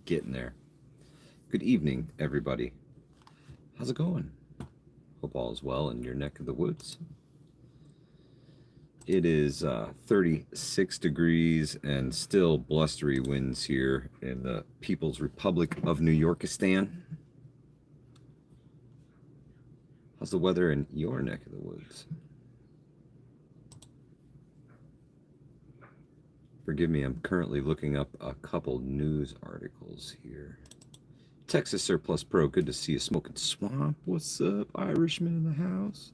Getting there. Good evening, everybody. How's it going? Hope all is well in your neck of the woods. It is 36 degrees and still blustery winds here in the People's Republic of New Yorkistan. How's the weather in your neck of the woods? Forgive me, I'm currently looking up a couple news articles here. Texas Surplus Pro, good to see you. Smoking Swamp, what's up? Irishman in the house.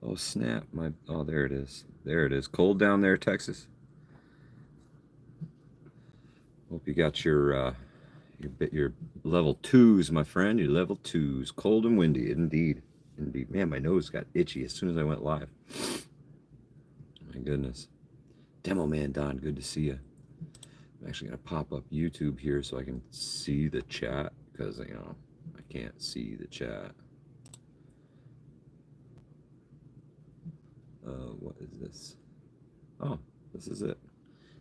Oh snap! Oh, there it is. There it is. Cold down there, Texas. Hope you got your level 2s, my friend. Your level 2s. Cold and windy, indeed. Indeed. Man, my nose got itchy as soon as I went live. My goodness. Demo Man Don, good to see you. I'm actually going to pop up YouTube here so I can see the chat because, I can't see the chat. What is this? Oh, this is it.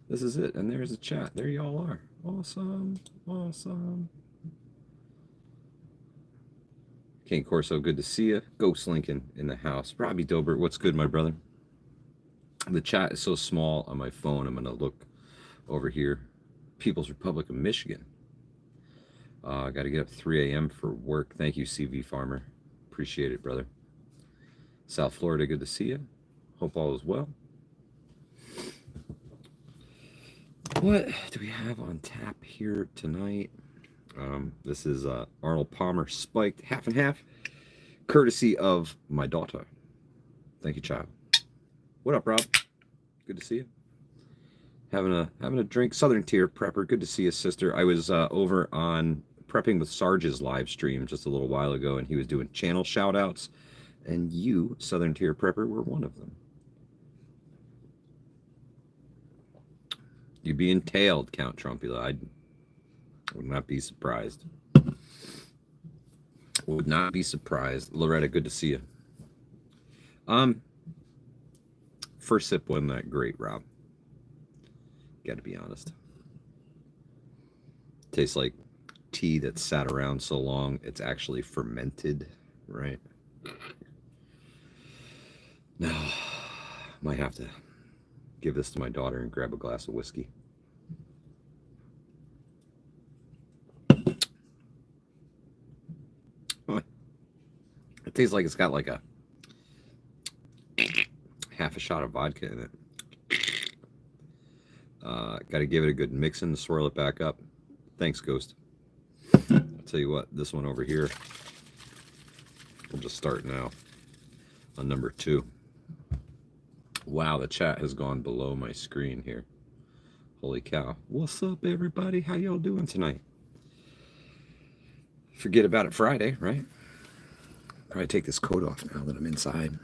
This is it. And there's the chat. There y'all are. Awesome. Awesome. Kane Corso, good to see you. Ghost Lincoln in the house. Robbie Dobert, what's good, my brother? The chat is so small on my phone. I'm going to look over here. People's Republic of Michigan. I got to get up 3 a.m. for work. Thank you, CV Farmer. Appreciate it, brother. South Florida, good to see you. Hope all is well. What do we have on tap here tonight? This is Arnold Palmer Spiked half and half, courtesy of my daughter. Thank you, child. What up, Rob? Good to see you. Having a drink. Southern Tier Prepper. Good to see you, sister. I was over on Prepping with Sarge's live stream just a little while ago, and he was doing channel shout outs, and you, Southern Tier Prepper, were one of them. You'd be entailed, Count Trumpula. I would not be surprised. Would not be surprised. Loretta, good to see you. First sip wasn't that great, Rob. Got to be honest. Tastes like tea that sat around so long it's actually fermented, right? No, might have to give this to my daughter and grab a glass of whiskey. It tastes like it's got like a half a shot of vodka in it. Got to give it a good mixing to swirl it back up. Thanks, Ghost. I'll tell you what, this one over here, we'll just start now on number 2. Wow, the chat has gone below my screen here. Holy cow. What's up, everybody? How y'all doing tonight? Forget about it Friday, right? Probably take this coat off now that I'm inside.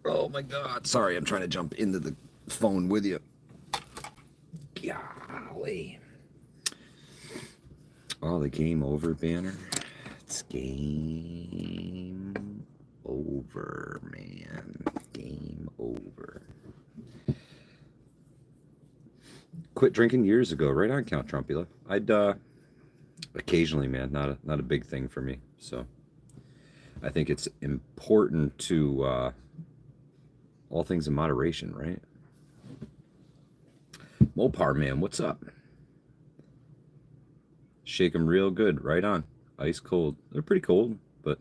Oh my God. Sorry, I'm trying to jump into the phone with you. Golly. Oh, the game over banner. It's game over, man. Game over. Quit drinking years ago. Right on, Count Trumpula. I'd occasionally, man. Not a big thing for me. So I think it's important to all things in moderation, right? Mopar man, what's up? Shake them real good. Right on. Ice cold. They're pretty cold, but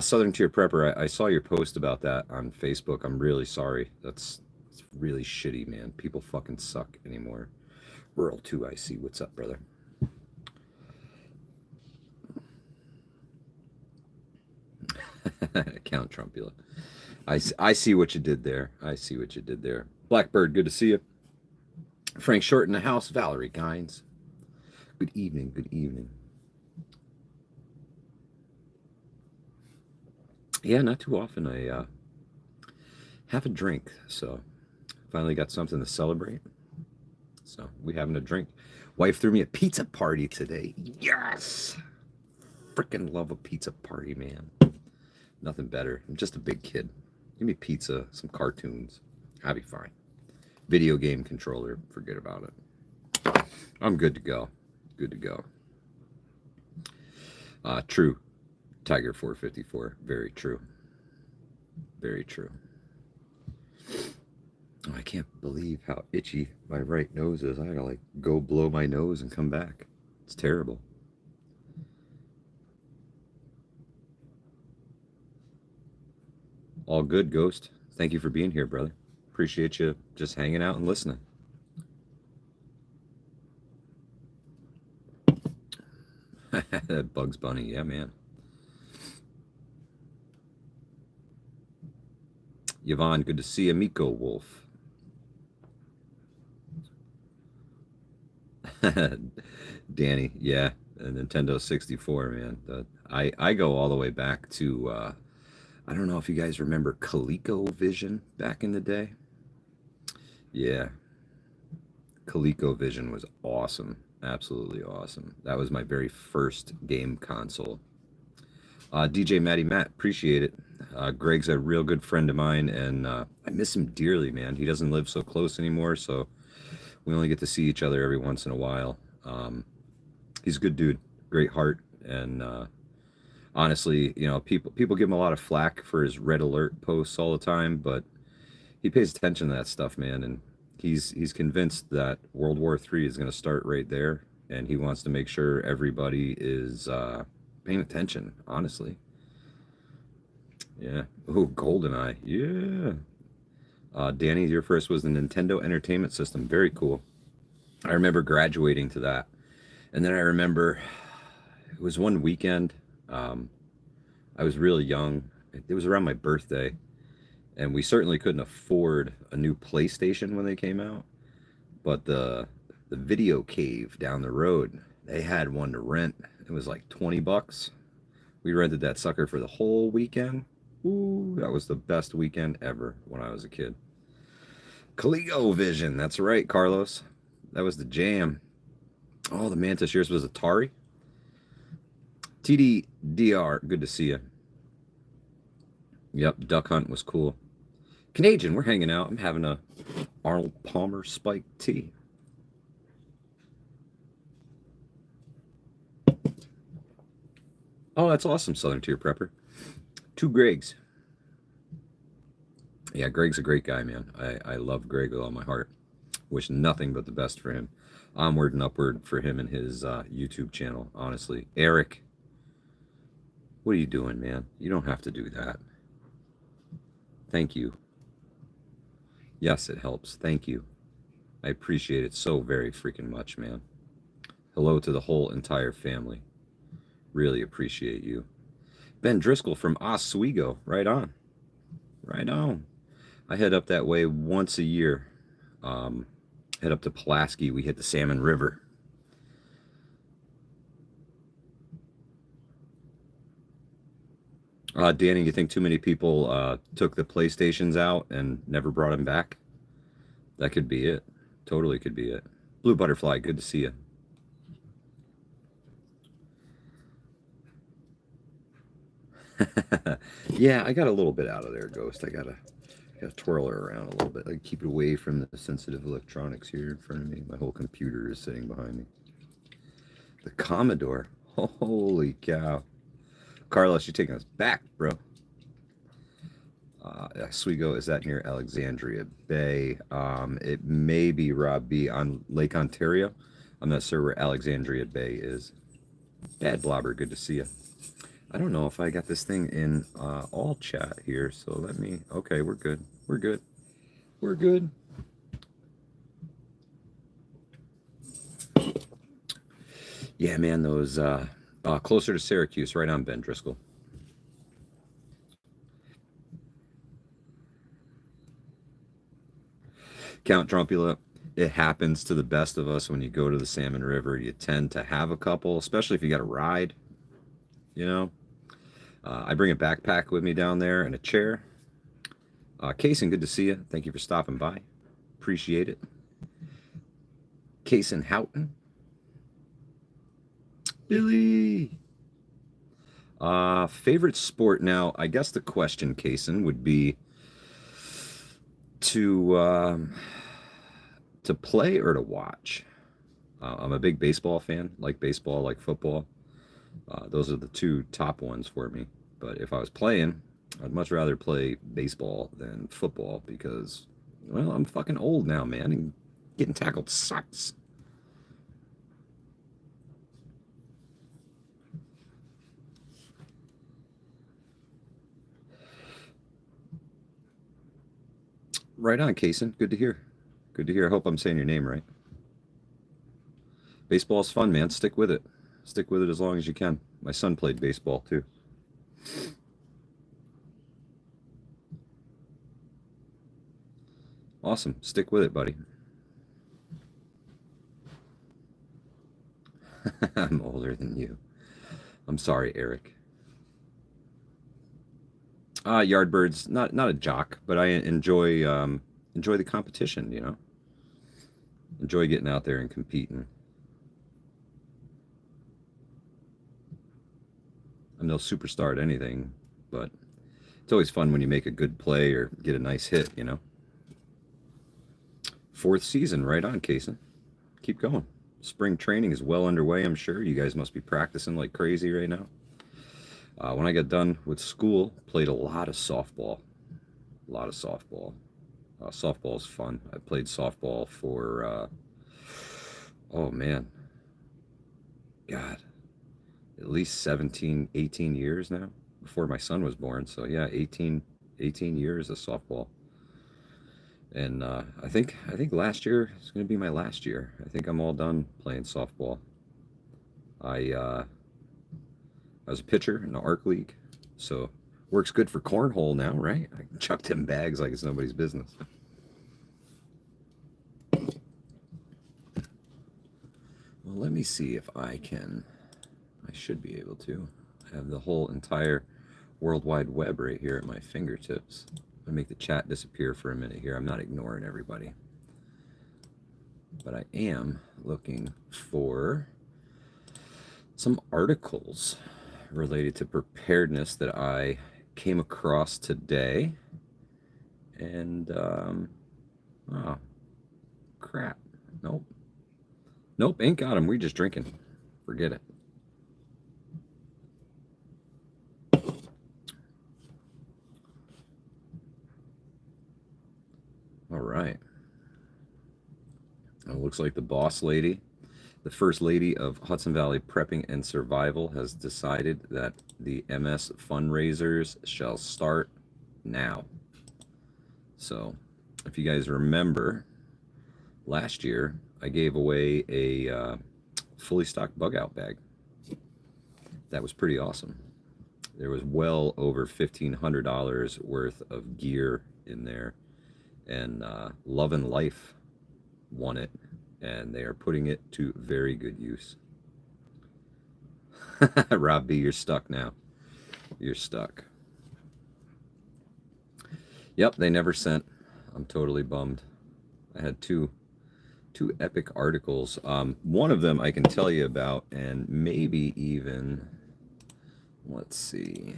Southern Tier Prepper, I saw your post about that on Facebook. I'm really sorry. It's really shitty, man. People fucking suck anymore. Rural 2, I see. What's up, brother? Count Trumpula. I see what you did there. I see what you did there. Blackbird, good to see you. Frank Short in the house. Valerie Gines. Good evening. Good evening. Yeah, not too often I have a drink, so finally got something to celebrate. So we having a drink. Wife threw me a pizza party today. Yes! Freaking love a pizza party, man. Nothing better. I'm just a big kid. Give me pizza, some cartoons. I'll be fine. Video game controller, forget about it. I'm good to go. Good to go. True. Tiger 454. Very true. Very true. Oh, I can't believe how itchy my right nose is. I gotta like go blow my nose and come back. It's terrible. All good, Ghost. Thank you for being here, brother. Appreciate you just hanging out and listening. Bugs Bunny, yeah, man. Yvonne, good to see you. Miko Wolf. Danny, yeah, Nintendo 64, man. I go all the way back to I don't know if you guys remember ColecoVision back in the day. Yeah, ColecoVision was awesome, absolutely awesome. That was my very first game console. DJ Matty Matt, appreciate it. Greg's a real good friend of mine, and I miss him dearly, man. He doesn't live so close anymore, so we only get to see each other every once in a while. He's a good dude, great heart, and honestly, you know, people give him a lot of flack for his red alert posts all the time, but he pays attention to that stuff, man, and he's convinced that World War III is going to start right there, and he wants to make sure everybody is paying attention. Honestly, yeah. Oh, GoldenEye, yeah. Danny, your first was the Nintendo Entertainment System. Very cool. I remember graduating to that, and then I remember it was one weekend. Um, I was really young. It was around my birthday, and we certainly couldn't afford a new PlayStation when they came out. But the video cave down the road, they had one to rent. It was like $20. We rented that sucker for the whole weekend. Ooh, that was the best weekend ever when I was a kid. ColecoVision, that's right, Carlos. That was the jam. Oh, the Mantis, yours was Atari. TDDR, good to see you. Yep, Duck Hunt was cool. Canadian, we're hanging out. I'm having a Arnold Palmer spiked tea. Oh, that's awesome, Southern Tier Prepper. Two Gregs. Yeah, Greg's a great guy, man. I love Greg with all my heart. Wish nothing but the best for him. Onward and upward for him and his YouTube channel, honestly. Eric, what are you doing, man? You don't have to do that. Thank you. Yes, it helps. Thank you. I appreciate it so very freaking much, man. Hello to the whole entire family. Really appreciate you. Ben Driscoll from Oswego. Right on. Right on. I head up that way once a year. Head up to Pulaski. We hit the Salmon River. Danny, you think too many people took the PlayStations out and never brought them back? That could be it. Totally could be it. Blue Butterfly, good to see you. Yeah, I got a little bit out of there, Ghost. I gotta twirl her around a little bit. Like keep it away from the sensitive electronics here in front of me. My whole computer is sitting behind me. The Commodore. Holy cow. Carlos, you're taking us back, bro. Oswego, is that near Alexandria Bay? It may be Rob B on Lake Ontario. I'm not sure where Alexandria Bay is. Bad Blobber, good to see you. I don't know if I got this thing in all chat here, so let me. Okay, we're good. We're good. We're good. Yeah, man, those closer to Syracuse, right on Ben Driscoll. Count Drumpula, it happens to the best of us when you go to the Salmon River. You tend to have a couple, especially if you got a ride. You know, I bring a backpack with me down there and a chair. Kaysen, good to see you. Thank you for stopping by. Appreciate it. Kaysen Houghton. Billy. Favorite sport now? I guess the question, Kaysen, would be to play or to watch. I'm a big baseball fan, like baseball, like football. Those are the two top ones for me. But if I was playing, I'd much rather play baseball than football because, well, I'm fucking old now, man, and getting tackled sucks. Right on, Kaysen. Good to hear. Good to hear. I hope I'm saying your name right. Baseball's fun, man. Stick with it. Stick with it as long as you can. My son played baseball too. Awesome. Stick with it, buddy. I'm older than you. I'm sorry, Eric. Yardbirds, not a jock, but I enjoy the competition. You know, enjoy getting out there and competing. I'm no superstar at anything, but it's always fun when you make a good play or get a nice hit. You know. Fourth season, right on, Kaysen. Keep going. Spring training is well underway. I'm sure you guys must be practicing like crazy right now. When I got done with school, played a lot of softball. A lot of softball. Softball is fun. I played softball for, oh man, God, at least 17, 18 years now before my son was born. So yeah, 18 years of softball. And I think last year is going to be my last year. I think I'm all done playing softball. I was a pitcher in the Arc League, so works good for cornhole now, right? I can chuck them bags like it's nobody's business. Well, let me see if I can. I should be able to. I have the whole entire World Wide Web right here at my fingertips. I'm gonna make the chat disappear for a minute here. I'm not ignoring everybody, but I am looking for some articles related to preparedness that I came across today. And, oh, crap. Nope. Nope, ain't got them. We just drinking. Forget it. All right. It looks like the boss lady, the first lady of Hudson Valley Prepping and Survival, has decided that the MS fundraisers shall start now. So, if you guys remember, last year I gave away a fully stocked bug out bag. That was pretty awesome. There was well over $1,500 worth of gear in there, and Love and Life won it, and they are putting it to very good use. Rob B, you're stuck now. You're stuck. Yep, they never sent. I'm totally bummed. I had two epic articles. One of them I can tell you about, and maybe even, let's see.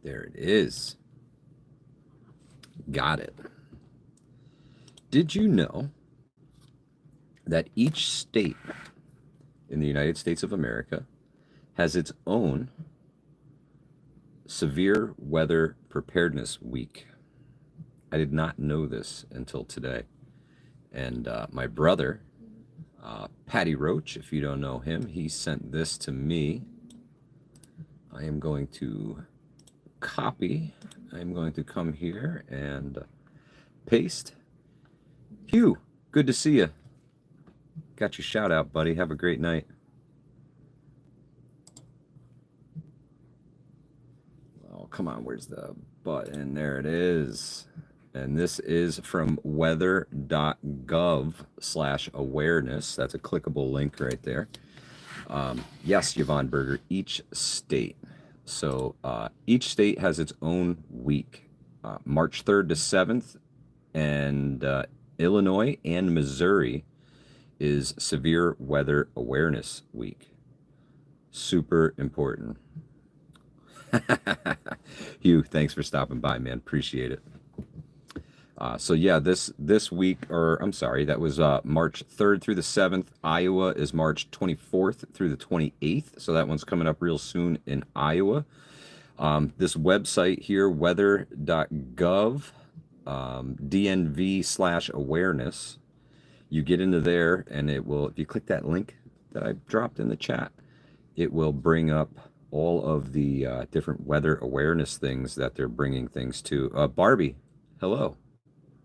There it is. Got it. Did you know that each state in the United States of America has its own severe weather preparedness week? I did not know this until today. And my brother, Patty Roach, if you don't know him, he sent this to me. I am going to copy. I'm going to come here and paste. Hugh, good to see you. Got your shout out, buddy. Have a great night. Oh, come on. Where's the button? There it is. And this is from weather.gov/awareness. That's a clickable link right there. Yes, Yvonne Berger, each state. So each state has its own week. March 3rd to 7th, and Illinois and Missouri is Severe Weather Awareness Week. Super important. Hugh, thanks for stopping by, man. Appreciate it. So yeah, this week, or I'm sorry, that was March 3rd through the 7th. Iowa is March 24th through the 28th. So that one's coming up real soon in Iowa. This website here, weather.gov, DNV/awareness. You get into there, and it will, if you click that link that I dropped in the chat, it will bring up all of the different weather awareness things that they're bringing things to. Barbie, hello,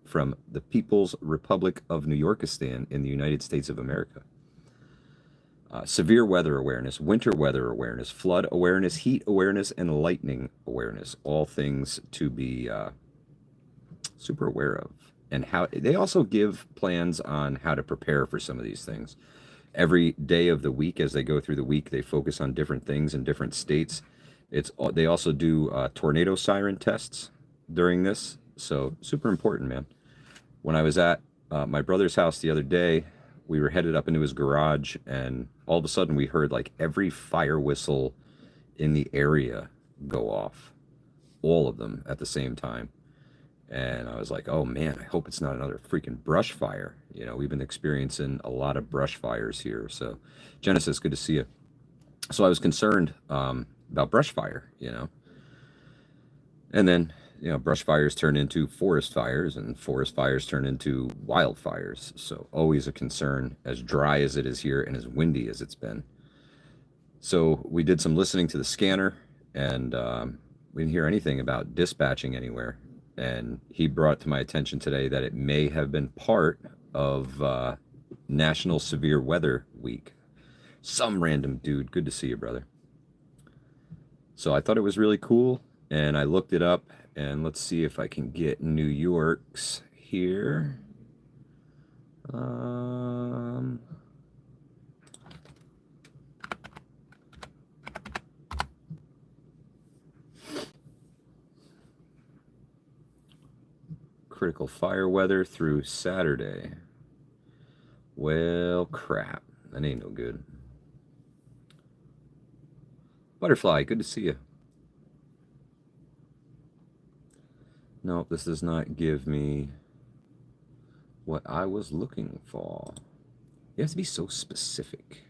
from the People's Republic of New Yorkistan in the United States of America. Severe weather awareness, winter weather awareness, flood awareness, heat awareness, and lightning awareness. All things to be super aware of. And how they also give plans on how to prepare for some of these things. Every day of the week, as they go through the week, they focus on different things in different states. They also do tornado siren tests during this. So super important, man. When I was at my brother's house the other day, we were headed up into his garage, and all of a sudden we heard like every fire whistle in the area go off, all of them at the same time. And I was like, oh man, I hope it's not another freaking brush fire. You know, we've been experiencing a lot of brush fires here. So Genesis, good to see you. So I was concerned about brush fire, you know. And then, you know, brush fires turn into forest fires, and forest fires turn into wildfires. So always a concern, as dry as it is here and as windy as it's been. So we did some listening to the scanner, and we didn't hear anything about dispatching anywhere. And he brought to my attention today that it may have been part of National Severe Weather Week. Some random dude. Good to see you, brother. So I thought it was really cool, and I looked it up, and let's see if I can get New York's here. Critical fire weather through Saturday. Well, crap. That ain't no good. Butterfly, good to see you. No, this does not give me what I was looking for. You have to be so specific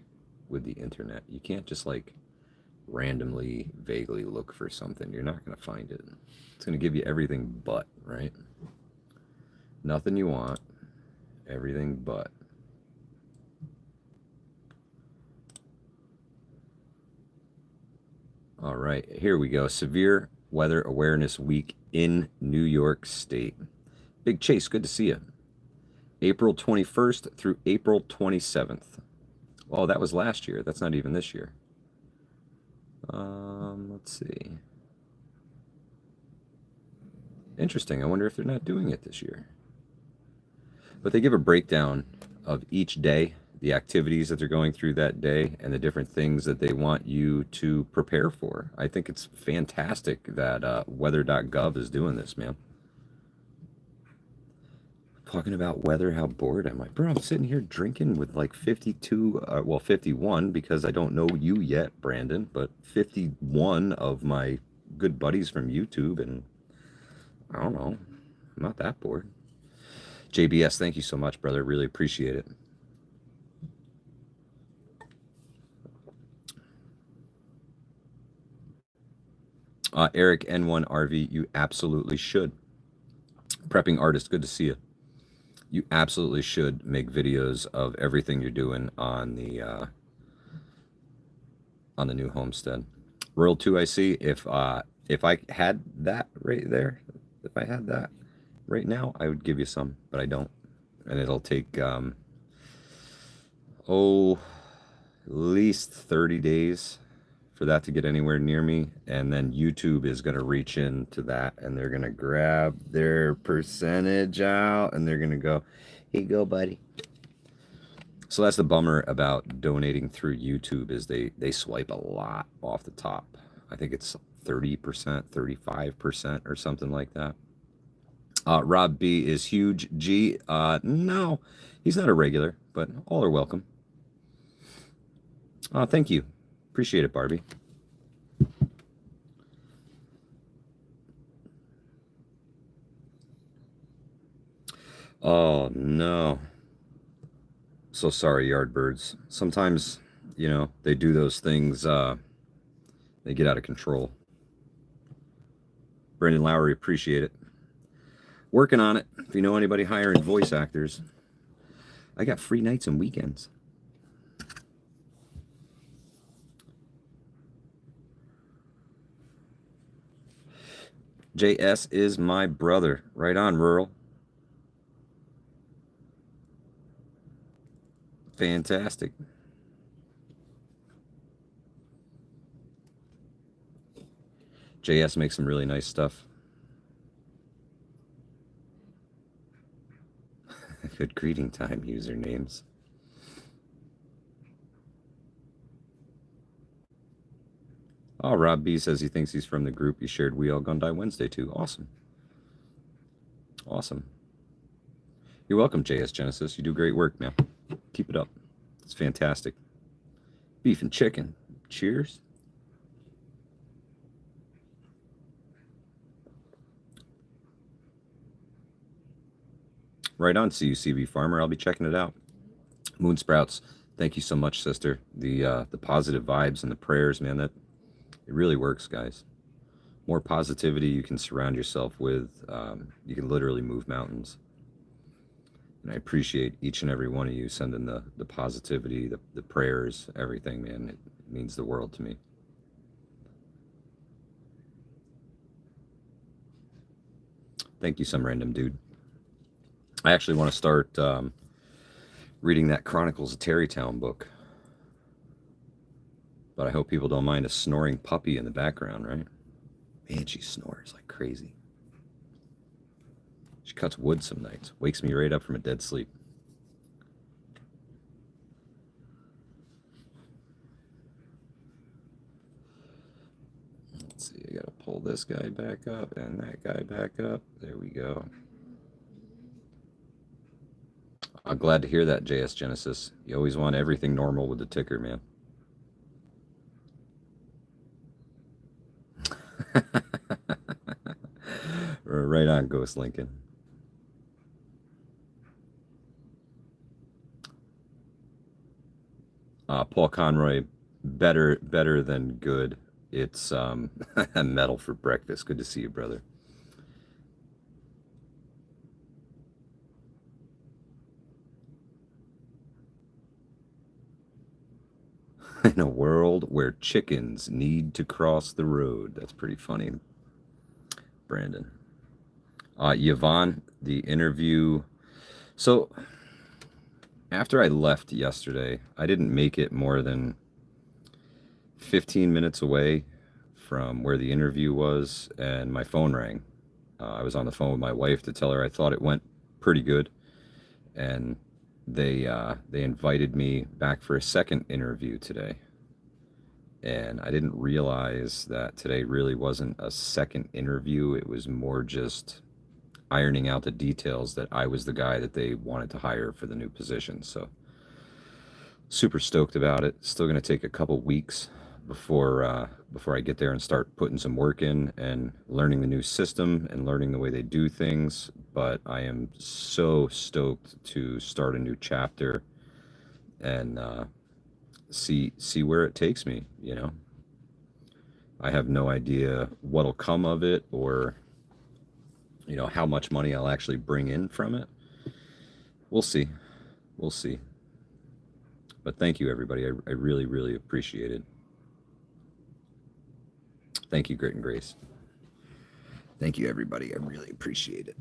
with the internet. You can't just like randomly, vaguely look for something. You're not going to find it. It's going to give you everything but, right? Nothing you want, everything but. All right, here we go. Severe Weather Awareness Week in New York State. Big Chase, good to see you. April 21st through April 27th. Oh, that was last year. That's not even this year. Let's see. Interesting. I wonder if they're not doing it this year. But they give a breakdown of each day, the activities that they're going through that day, and the different things that they want you to prepare for. I think it's fantastic that weather.gov is doing this, man. Talking about weather, how bored am I? Bro, I'm sitting here drinking with like 52, well, 51, because I don't know you yet, Brandon, but 51 of my good buddies from YouTube, and I don't know, I'm not that bored. JBS, thank you so much, brother. Really appreciate it. Eric N1RV, you absolutely should. Prepping Artist, good to see you. You absolutely should make videos of everything you're doing on the new homestead. Royal 2, I see. If I had that right there, if I had that right now, I would give you some, but I don't. And it'll take, at least 30 days for that to get anywhere near me. And then YouTube is going to reach into that, and they're going to grab their percentage out, and they're going to go, here you go, buddy. So that's the bummer about donating through YouTube, is they swipe a lot off the top. I think it's 30%, 35% or something like that. Rob B is huge. G, no, he's not a regular, but all are welcome. Thank you. Appreciate it, Barbie. Oh no. So sorry, Yardbirds. Sometimes, they do those things, they get out of control. Brendan Lowry, appreciate it. Working on it. If you know anybody hiring voice actors, I got free nights and weekends. JS is my brother. Right on, Rural. Fantastic. JS makes some really nice stuff. Good greeting time usernames. Oh, Rob B says he thinks he's from the group you shared We All Gonna Die Wednesday to. Awesome. Awesome. You're welcome, JS Genesis. You do great work, man. Keep it up. It's fantastic. Beef and chicken. Cheers. Right on, CUCV Farmer. I'll be checking it out. Moon Sprouts. Thank you so much, sister. The positive vibes and the prayers, man. That it really works, guys. More positivity you can surround yourself with. You can literally move mountains. And I appreciate each and every one of you sending the positivity, the prayers, everything, man. It means the world to me. Thank you, some random dude. I actually want to start reading that Chronicles of Terrytown book. But I hope people don't mind a snoring puppy in the background, right? Man, she snores like crazy. She cuts wood some nights. Wakes me right up from a dead sleep. Let's see, I gotta pull this guy back up and that guy back up. There we go. I'm glad to hear that, JS Genesis. You always want everything normal with the ticker, man. Right on, Ghost Lincoln. Paul Conroy, better than good. It's metal for breakfast. Good to see you, brother. In a world where chickens need to cross the road. That's pretty funny, Brandon. Yvonne, the interview. So after I left yesterday, I didn't make it more than 15 minutes away from where the interview was, and my phone rang. I was on the phone with my wife to tell her I thought it went pretty good, and they invited me back for a second interview today. And I didn't realize that today really wasn't a second interview. It was more just ironing out the details that I was the guy that they wanted to hire for the new position. So super stoked about it. Still going to take a couple weeks before I get there and start putting some work in and learning the new system and learning the way they do things. But I am so stoked to start a new chapter and see where it takes me. I have no idea what'll come of it, or how much money I'll actually bring in from it. We'll see. But thank you, everybody. I really, really appreciate it. Thank you, Grit and Grace. Thank you, everybody. I really appreciate it.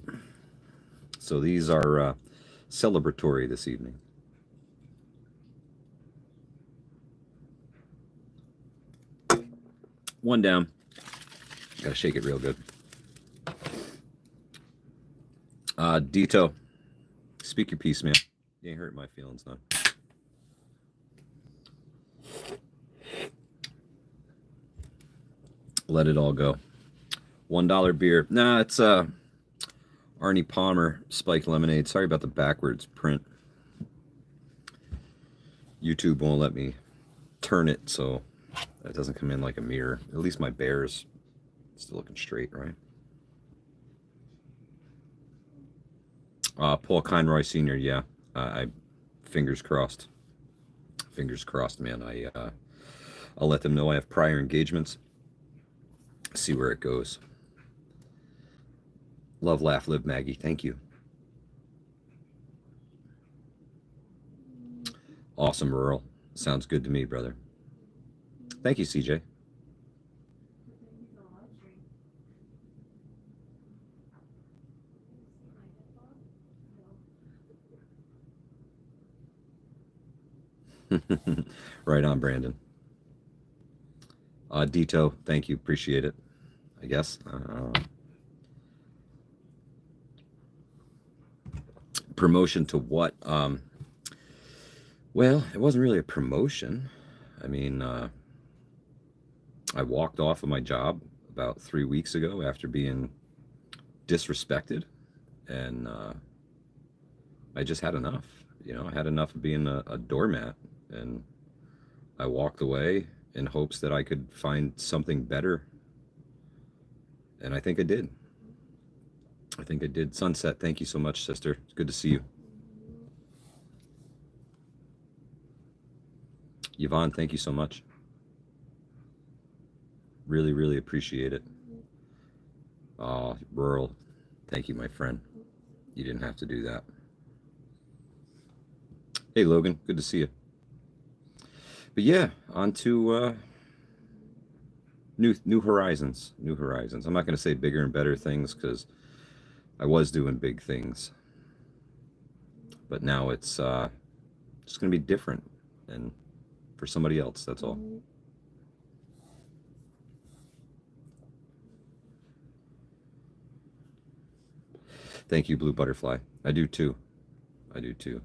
So these are celebratory this evening. One down. Gotta shake it real good. Dito, speak your piece, man. You ain't hurting my feelings, none. Let it all go. $1 beer. Nah, it's Arnie Palmer spiked lemonade. Sorry about the backwards print. YouTube won't let me turn it so that doesn't come in like a mirror. At least my bear's still looking straight, right? Paul Conroy Sr., yeah. I fingers crossed. Fingers crossed, man. I'll let them know I have prior engagements. See where it goes. Love, laugh, live, Maggie. Thank you. Awesome, rural. Sounds good to me, brother. Thank you, CJ. Right on, Brandon. Dito, thank you. Appreciate it. I guess. Promotion to what? Well, it wasn't really a promotion. I mean, I walked off of my job about 3 weeks ago after being disrespected, and I just had enough. I had enough of being a doormat, and I walked away in hopes that I could find something better, and I think I did. I think I did. Sunset, thank you so much, sister. It's good to see you. Yvonne, thank you so much. Really, really appreciate it. Rural, thank you, my friend. You didn't have to do that. Hey, Logan, good to see you. But yeah, on to new horizons. New horizons. I'm not going to say bigger and better things because I was doing big things, but now it's just going to be different and for somebody else. That's all. Thank you, Blue Butterfly. I do too. I do too.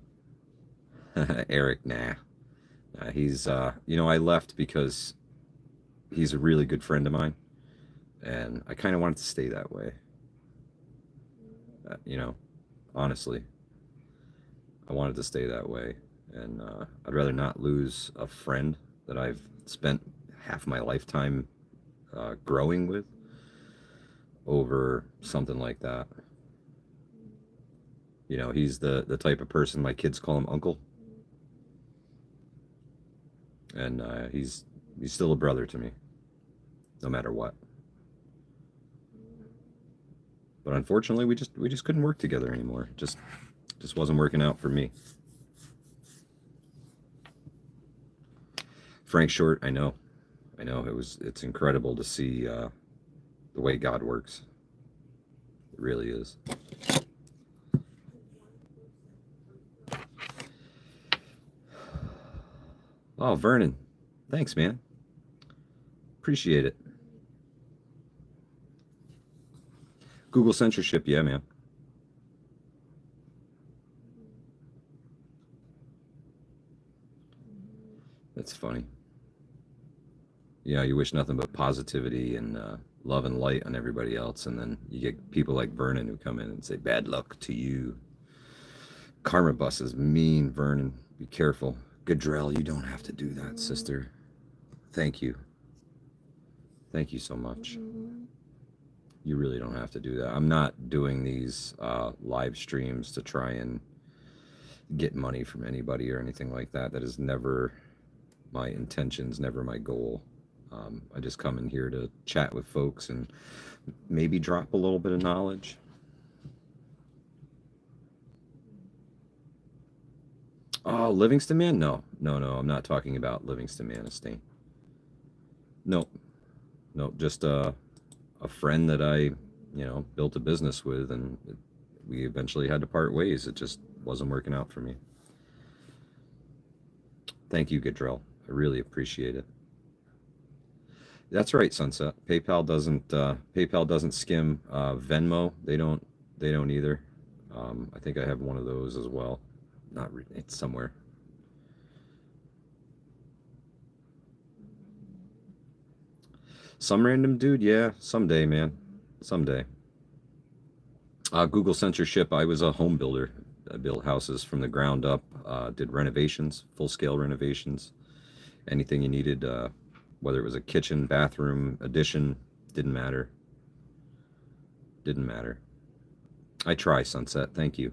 Eric, nah. He's, I left because he's a really good friend of mine, and I kind of wanted to stay that way. You know, honestly, I wanted to stay that way, and I'd rather not lose a friend that I've spent half my lifetime growing with over something like that. He's the type of person my kids call him uncle, and he's still a brother to me, no matter what. But unfortunately, we just couldn't work together anymore. Just wasn't working out for me. Frank Short, I know, it's incredible to see the way God works. It really is. Oh, Vernon, thanks, man. Appreciate it. Google censorship, yeah, man. That's funny. Yeah, you wish nothing but positivity and love and light on everybody else, and then you get people like Vernon who come in and say, "Bad luck to you." Karma bus is mean, Vernon. Be careful. Gadrell, you don't have to do that, sister. Thank you. Thank you so much. You really don't have to do that. I'm not doing these live streams to try and get money from anybody or anything like that. That is never my intentions, never my goal. I just come in here to chat with folks and maybe drop a little bit of knowledge. Oh, Livingston Man? No, no, no. I'm not talking about Livingston Manistee. No, no. Just a friend that I, built a business with, and we eventually had to part ways. It just wasn't working out for me. Thank you, Gadrell. I really appreciate it. That's right, Sunset. PayPal doesn't skim. Venmo, they don't either. I think I have one of those as well. Not it's somewhere. Some random dude, yeah. Someday, man. Someday. Google censorship. I was a home builder. I built houses from the ground up. Did renovations, full scale renovations. Anything you needed, whether it was a kitchen, bathroom, addition, didn't matter. Didn't matter. I try, Sunset. Thank you.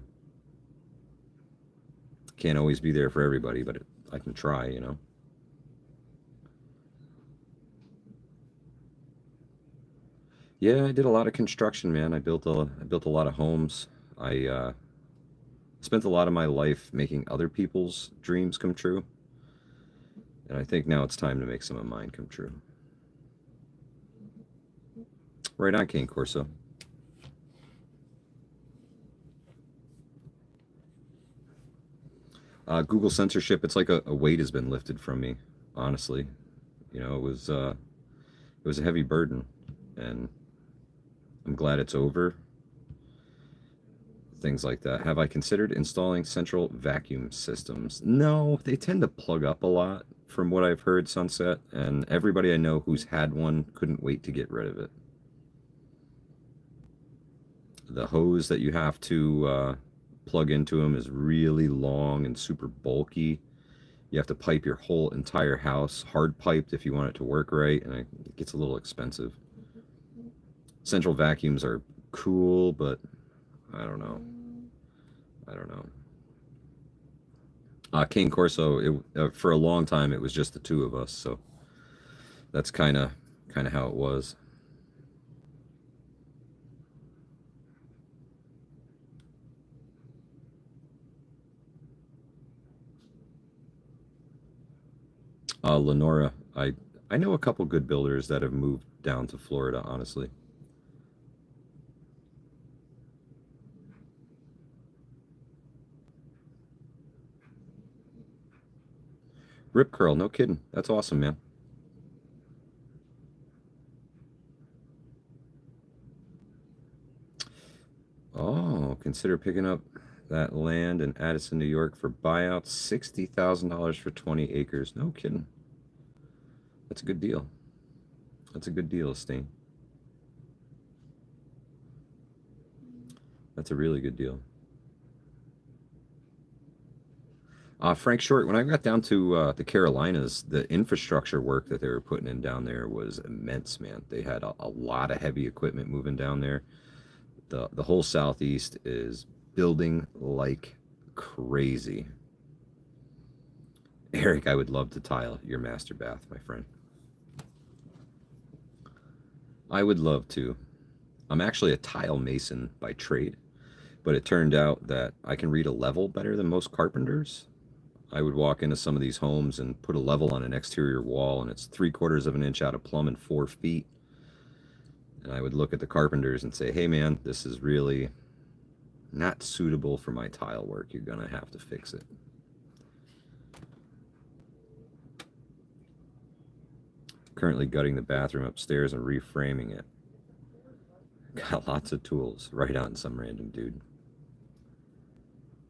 can't always be there for everybody, but I can try, you know. Yeah, I did a lot of construction, man. I built a lot of homes. I spent a lot of my life making other people's dreams come true, and I think now it's time to make some of mine come true. Right on, King Corso. Google censorship. It's like a weight has been lifted from me. Honestly, you know, it was a heavy burden, and I'm glad it's over. Things like that. Have I considered installing central vacuum systems? No, they tend to plug up a lot, from what I've heard, Sunset, and everybody I know who's had one couldn't wait to get rid of it. The hose that you have to plug into them is really long and super bulky. You have to pipe your whole entire house, hard piped if you want it to work right, and it gets a little expensive. Central vacuums are cool, but I don't know. I don't know. King Corso, for a long time it was just the two of us, so that's kind of how it was. Lenora, I know a couple good builders that have moved down to Florida, honestly. Rip Curl, no kidding. That's awesome, man. Oh, consider picking up that land in Addison, New York for buyout. $60,000 for 20 acres. No kidding. That's a good deal. That's a good deal, Steen. That's a really good deal. Frank Short, when I got down to the Carolinas, the infrastructure work that they were putting in down there was immense, man. They had a lot of heavy equipment moving down there. The whole southeast is building like crazy. Eric, I would love to tile your master bath, my friend. I would love to. I'm actually a tile mason by trade, but it turned out that I can read a level better than most carpenters. I would walk into some of these homes and put a level on an exterior wall, and it's 3/4 of an inch out of plumb and 4 feet. And I would look at the carpenters and say, hey, man, this is really not suitable for my tile work. You're going to have to fix it. Currently gutting the bathroom upstairs and reframing it. Got lots of tools. Right on, some random dude.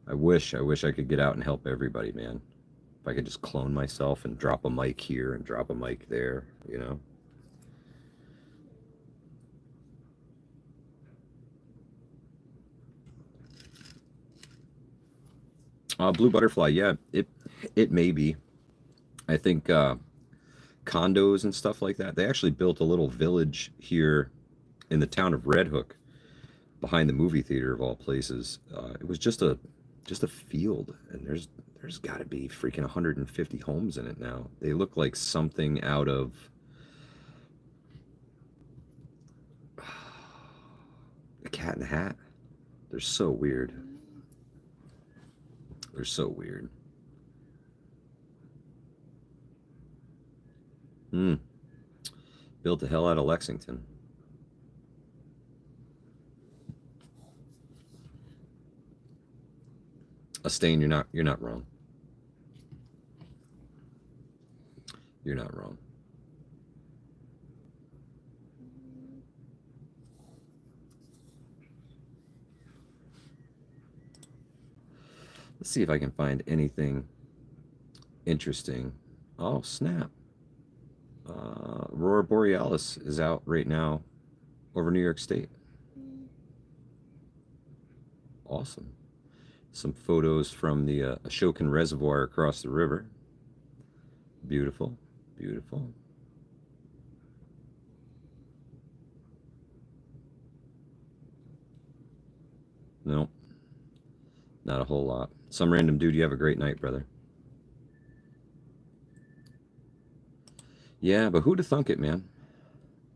I wish I could get out and help everybody, man. If I could just clone myself and drop a mic here and drop a mic there, you know? Blue butterfly, yeah, it may be. I think condos and stuff like that. They actually built a little village here in the town of Red Hook, behind the movie theater of all places. It was just a field, and there's got to be freaking 150 homes in it now. They look like something out of a Cat in the Hat. They're so weird. They're so weird. Hmm. Built the hell out of Lexington. A stain. You're not wrong. You're not wrong. Let's see if I can find anything interesting. Oh, snap. Aurora Borealis is out right now over New York State. Awesome. Some photos from the Ashokan Reservoir across the river. Beautiful. Beautiful. No, not a whole lot. Some random dude, you have a great night, brother. Yeah, but who'd have thunk it, man?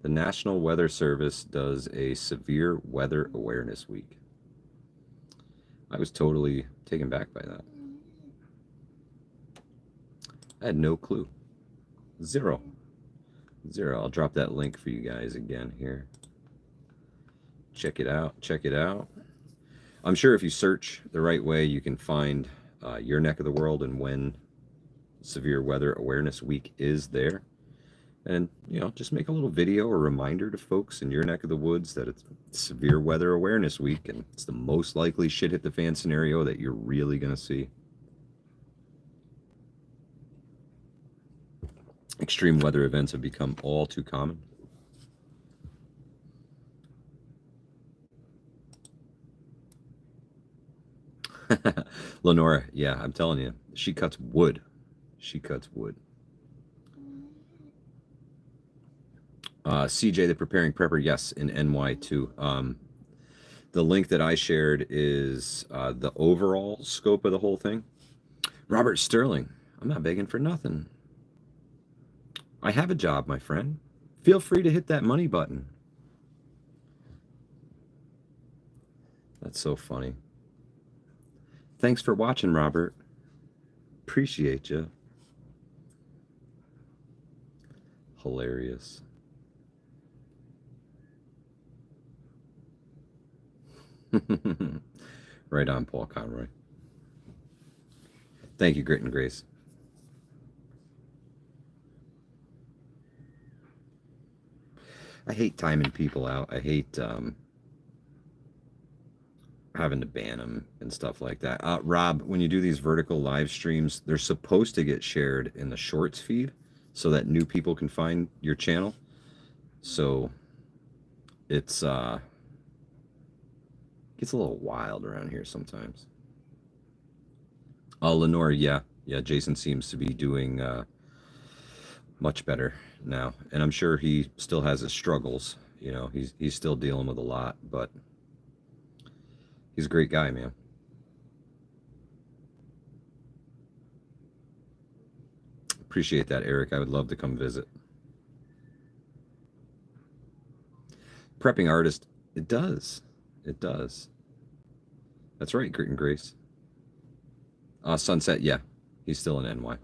The National Weather Service does a severe weather awareness week. I was totally taken back by that. I had no clue. Zero. Zero. I'll drop that link for you guys again here. Check it out. Check it out. I'm sure if you search the right way, you can find your neck of the world and when Severe Weather Awareness Week is there. And, you know, just make a little video or reminder to folks in your neck of the woods that it's Severe Weather Awareness Week and it's the most likely shit hit the fan scenario that you're really going to see. Extreme weather events have become all too common. Lenora, yeah, I'm telling you, she cuts wood. She cuts wood. CJ, the Preparing Prepper, yes, in NY too. The link that I shared is the overall scope of the whole thing. Robert Sterling, I'm not begging for nothing. I have a job, my friend. Feel free to hit that money button. That's so funny. Thanks for watching, Robert. Appreciate you. Hilarious. Right on, Paul Conroy. Thank you, Grit and Grace. I hate timing people out. I hate having to ban them and stuff like that. Rob, when you do these vertical live streams, they're supposed to get shared in the shorts feed so that new people can find your channel. So it's gets a little wild around here sometimes. Lenore, yeah, Jason seems to be doing much better now, and I'm sure he still has his struggles. You know, he's still dealing with a lot, but he's a great guy, man. Appreciate that, Eric. I would love to come visit. Prepping artist, it does. It does. That's right, Grit and Grace. Sunset, yeah. He's still in NY.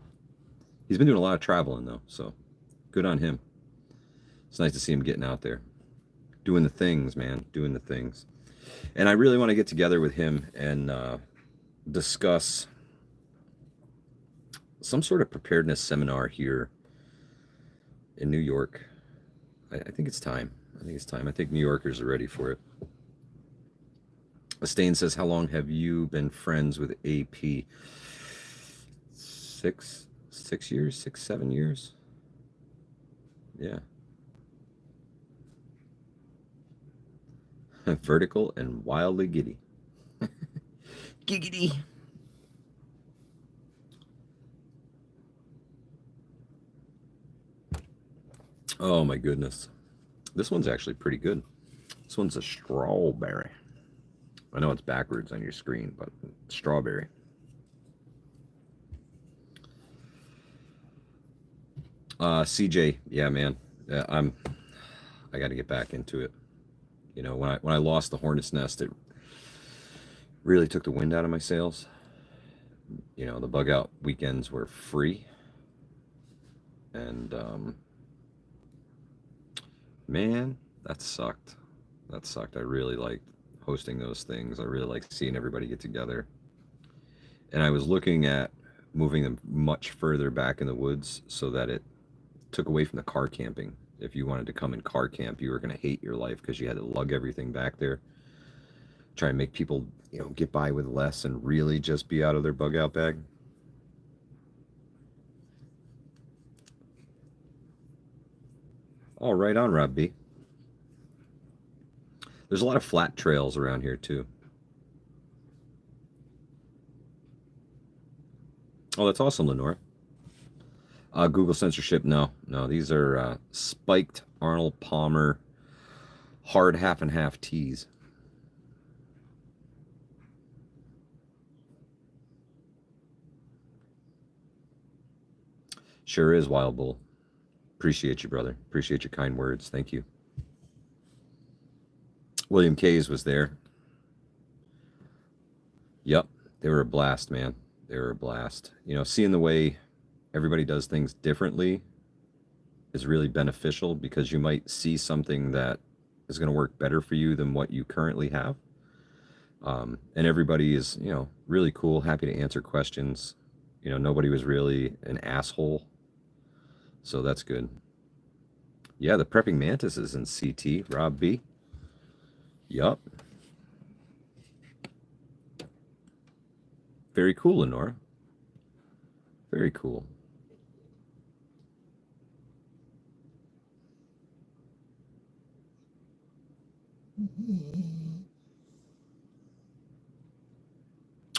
He's been doing a lot of traveling, though, so good on him. It's nice to see him getting out there. Doing the things, man. Doing the things. And I really want to get together with him and discuss some sort of preparedness seminar here in New York. I think it's time. I think it's time. I think New Yorkers are ready for it. Stain says, how long have you been friends with AP? 6 years, 6, 7 years. Yeah. Vertical and wildly giddy. Giggity. Oh my goodness. This one's actually pretty good. This one's a strawberry. I know it's backwards on your screen, but strawberry. CJ, yeah, man. I got to get back into it. You know, when I lost the hornet's nest, it really took the wind out of my sails. You know, the bug out weekends were free, and man, that sucked. That sucked. I really liked hosting those things. I really liked seeing everybody get together. And I was looking at moving them much further back in the woods so that it took away from the car camping. If you wanted to come and car camp, you were going to hate your life because you had to lug everything back there. Try and make people, you know, get by with less and really just be out of their bug out bag. All right on, Rob B. There's a lot of flat trails around here too. Oh, that's awesome, Lenore. Google censorship, no. These are spiked Arnold Palmer hard half and half tees. Sure is, Wild Bull. Appreciate you, brother. Appreciate your kind words. Thank you. William Kays was there. Yep. They were a blast, man. They were a blast. You know, seeing the way everybody does things differently is really beneficial because you might see something that is going to work better for you than what you currently have. And everybody is, you know, really cool, happy to answer questions. You know, nobody was really an asshole. So that's good. Yeah, the prepping mantis is in CT, Rob B. Yup. Very cool, Lenora. Very cool.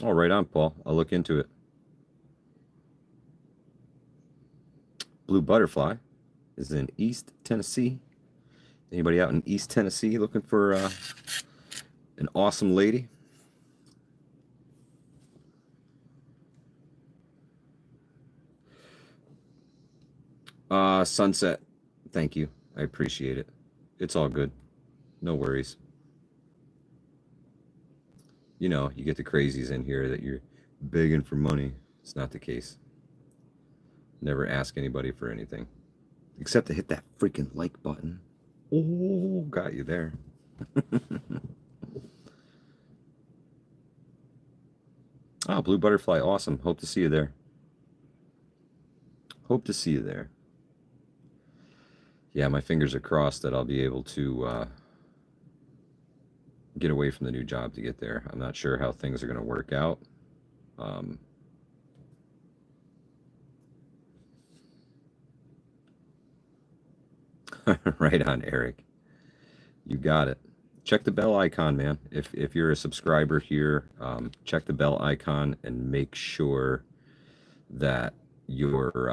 Oh, right on, Paul. I'll look into it. Blue Butterfly is in East Tennessee. Anybody out in East Tennessee looking for an awesome lady? Sunset. Thank you. I appreciate it. It's all good. No worries. You know, you get the crazies in here that you're begging for money. It's not the case. Never ask anybody for anything. Except to hit that freaking like button. Oh, got you there. Oh, Blue Butterfly, awesome. Hope to see you there. Hope to see you there. Yeah, my fingers are crossed that I'll be able to get away from the new job to get there. I'm not sure how things are going to work out. Right on, Eric. You got it. Check the bell icon, man. If you're a subscriber here, check the bell icon and make sure that you're.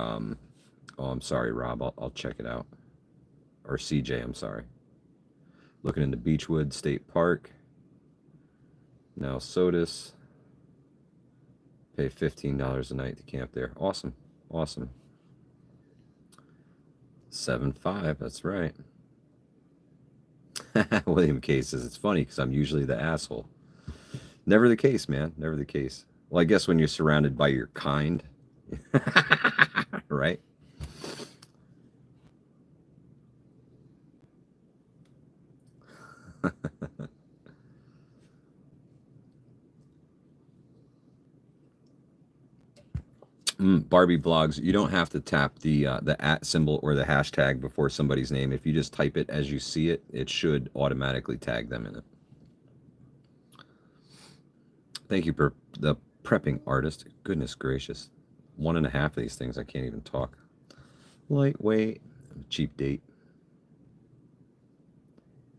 Oh, I'm sorry, Rob. I'll check it out. Or CJ, I'm sorry. Looking into Beechwood State Park. Now Sodus. Pay $15 a night to camp there. Awesome. Awesome. 7.5. That's right. William K says it's funny because I'm usually the asshole. Never the case, man. Never the case. Well, I guess when you're surrounded by your kind, right? Barbie blogs. You don't have to tap the @ symbol or the hashtag before somebody's name. If you just type it as you see it, it should automatically tag them in it. Thank you for the prepping artist. Goodness gracious. 1.5 of these things, I can't even talk. Lightweight. Cheap date.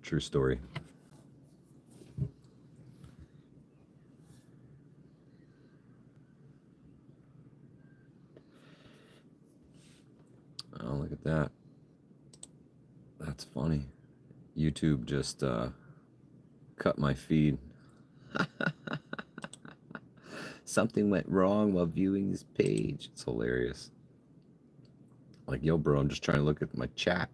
True story. Oh, look at that. That's funny. YouTube just cut my feed. Something went wrong while viewing this page. It's hilarious. Like, yo, bro, I'm just trying to look at my chat.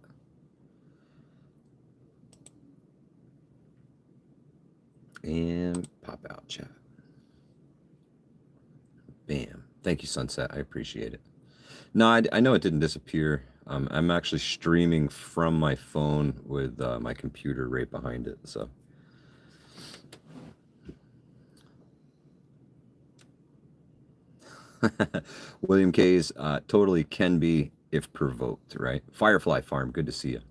And pop out chat. Bam. Thank you, Sunset. I appreciate it. No, I know it didn't disappear. I'm actually streaming from my phone with my computer right behind it. So. William K's totally can be if provoked, right? Firefly Farm, good to see you.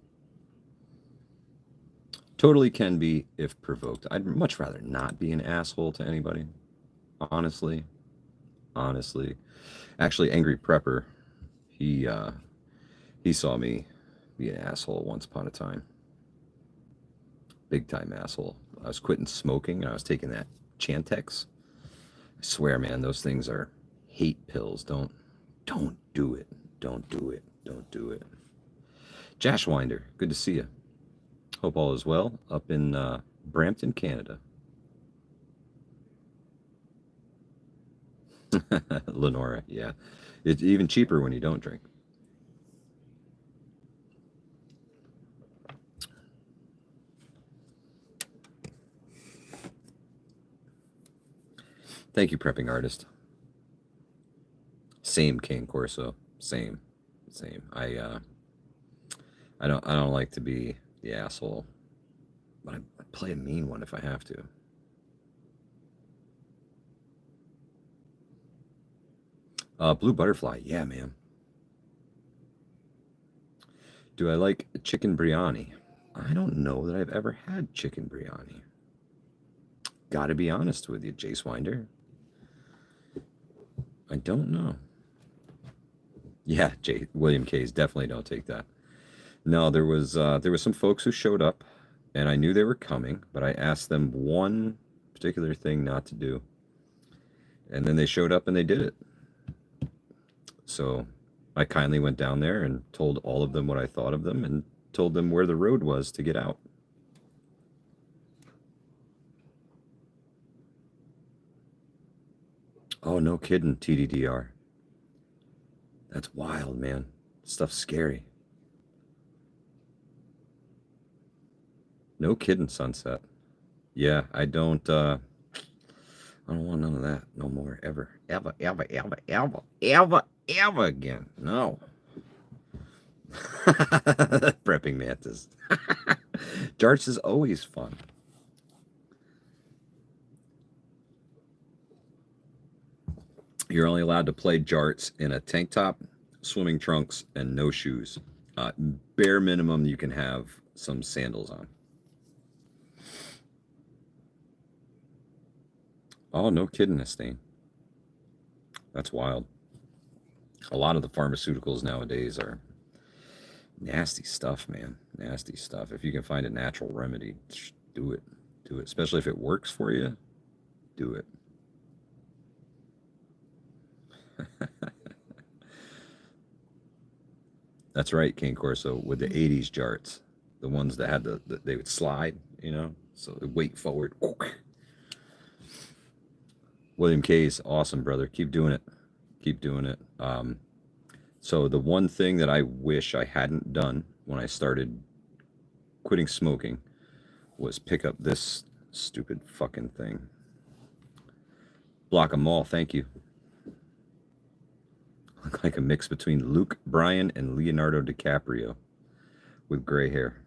Totally can be if provoked. I'd much rather not be an asshole to anybody. Honestly. Honestly. Actually, Angry Prepper, he saw me be an asshole once upon a time. Big time asshole. I was quitting smoking and I was taking that Chantix. I swear, man, those things are hate pills. Don't do it. Don't do it. Don't do it. Jashwinder, good to see you. Hope all is well up in Brampton, Canada. Lenora, yeah. It's even cheaper when you don't drink. Thank you, prepping artist. Same King Corso. Same. Same. I don't like to be the asshole, but I play a mean one if I have to. Blue butterfly. Yeah, man. Do I like chicken biryani? I don't know that I've ever had chicken biryani. Gotta be honest with you, Jace Winder. I don't know. Yeah, William K's definitely don't take that. No, there was some folks who showed up, and I knew they were coming, but I asked them one particular thing not to do, and then they showed up and they did it. So I kindly went down there and told all of them what I thought of them, and told them where the road was to get out. Oh, no kidding, TDDR. That's wild, man. Stuff's scary. No kidding, Sunset. Yeah, I don't want none of that no more, ever. Ever, ever, ever, ever, ever, ever again. No. Prepping mantis. Darts is always fun. You're only allowed to play jarts in a tank top, swimming trunks, and no shoes. Bare minimum, you can have some sandals on. Oh, no kidding, Estain. That's wild. A lot of the pharmaceuticals nowadays are nasty stuff, man. Nasty stuff. If you can find a natural remedy, do it. Do it. Especially if it works for you, do it. That's right, King Corso, with the 80s jarts. The ones that had they would slide, so weight forward. William K's awesome, brother. Keep doing it. Keep doing it. So the one thing that I wish I hadn't done when I started quitting smoking was pick up this stupid fucking thing. Block 'em all, thank you. Look like a mix between Luke Bryan and Leonardo DiCaprio with gray hair.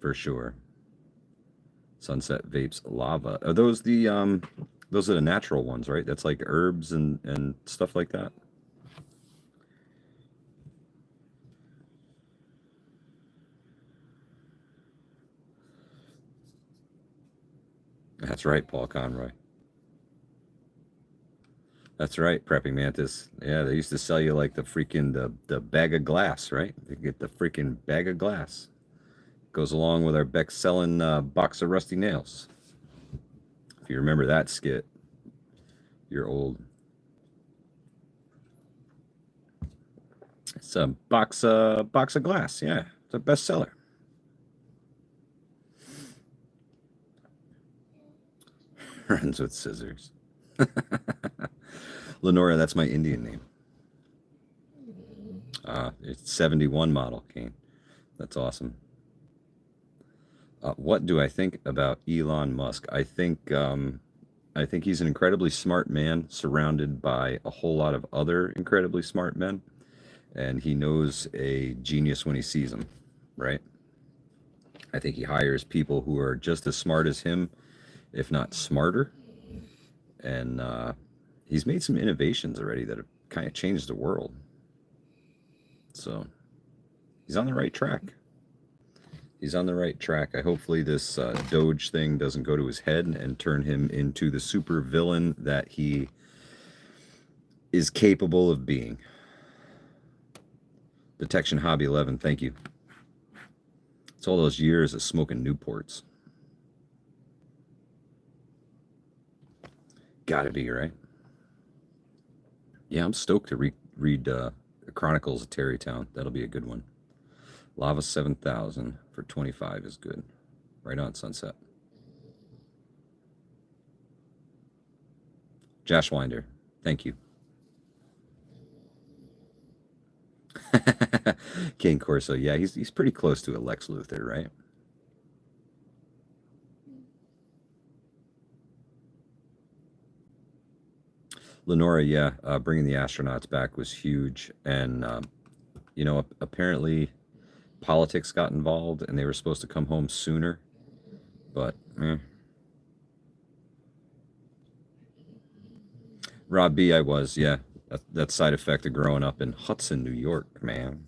For sure. Sunset Vapes Lava. Are those those are the natural ones, right? That's like herbs and stuff like that. That's right, Paul Conroy. That's right, Prepping Mantis. Yeah, they used to sell you like the freaking the bag of glass, right? You get the freaking bag of glass. Goes along with our Beck selling box of rusty nails. If you remember that skit, you're old. It's a box of glass. Yeah, it's a bestseller. Runs with scissors. Lenora, that's my Indian name. It's 71 model, Kane. That's awesome. What do I think about Elon Musk? I think he's an incredibly smart man, surrounded by a whole lot of other incredibly smart men, and he knows a genius when he sees them, right? I think he hires people who are just as smart as him, if not smarter, and he's made some innovations already that have kind of changed the world. So he's on the right track. He's on the right track. Hopefully this Doge thing doesn't go to his head and turn him into the super villain that he is capable of being. Detection Hobby 11, thank you. It's all those years of smoking Newports. Gotta be, right? Yeah, I'm stoked to read Chronicles of Terrytown. That'll be a good one. Lava 7000 for 25 is good. Right on, Sunset. Josh Winder, thank you. King Corso, yeah, he's pretty close to a Lex Luthor, right? Lenora, yeah, bringing the astronauts back was huge, and apparently politics got involved, and they were supposed to come home sooner, but Rob B, I was, yeah, that side effect of growing up in Hudson, New York, man.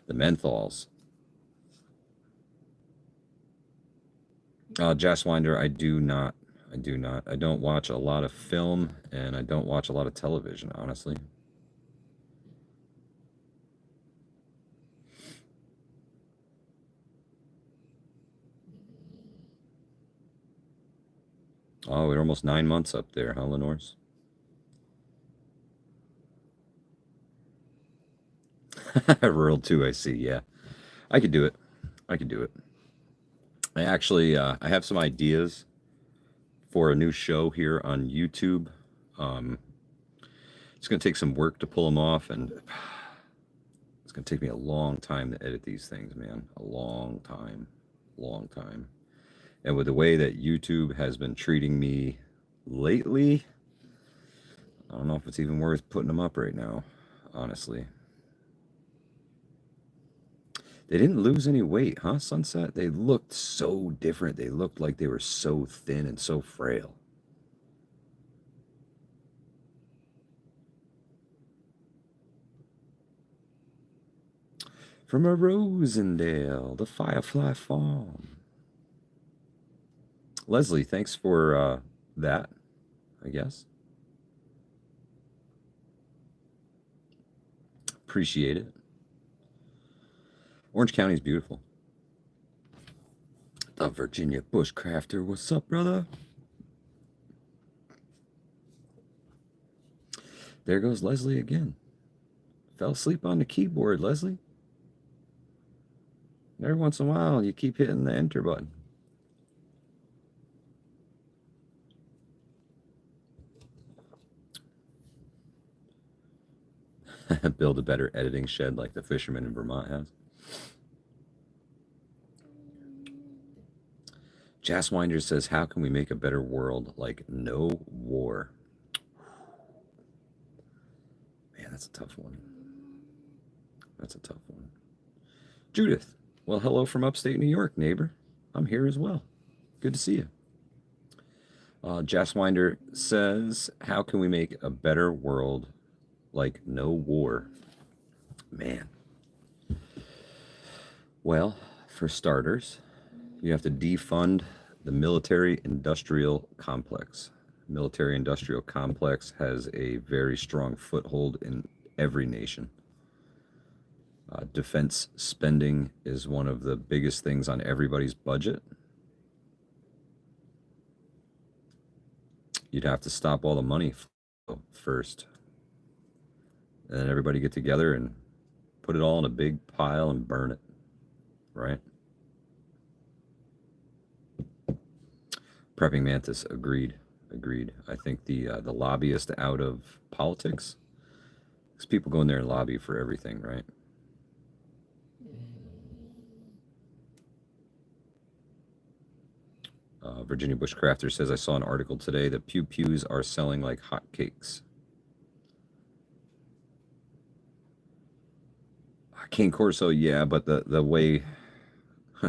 The menthols. Jazzwinder, I do not. I do not. I don't watch a lot of film, and I don't watch a lot of television, honestly. Oh, we're almost 9 months up there, huh, Lenores? Rural 2, I see, yeah. I could do it. I could do it. I actually, I have some ideas for a new show here on YouTube. Um, it's going to take some work to pull them off, and it's going to take me a long time to edit these things, man. A long time. Long time. And with the way that YouTube has been treating me lately, I don't know if it's even worth putting them up right now, honestly. They didn't lose any weight, huh, Sunset? They looked so different. They looked like they were so thin and so frail. From a Rosendale, the Firefly Farm. Leslie, thanks for that, I guess. Appreciate it. Orange County is beautiful. The Virginia Bushcrafter, what's up, brother? There goes Leslie again. Fell asleep on the keyboard, Leslie. Every once in a while, you keep hitting the enter button. Build a better editing shed like the fisherman in Vermont has. Jazzwinder says, how can we make a better world like no war? Man, that's a tough one. That's a tough one. Judith, well, hello from upstate New York, neighbor. I'm here as well. Good to see you. Jazzwinder says, how can we make a better world like no war? Man. Well, for starters, you have to defund the military-industrial complex. Military-industrial complex has a very strong foothold in every nation. Defense spending is one of the biggest things on everybody's budget. You'd have to stop all the money first. And then everybody get together and put it all in a big pile and burn it. Right? Prepping Mantis, agreed. Agreed. I think the lobbyist out of politics, because people go in there and lobby for everything, right? Virginia Bushcrafter says, I saw an article today that pew pews are selling like hotcakes. Cane Corso, yeah, but the way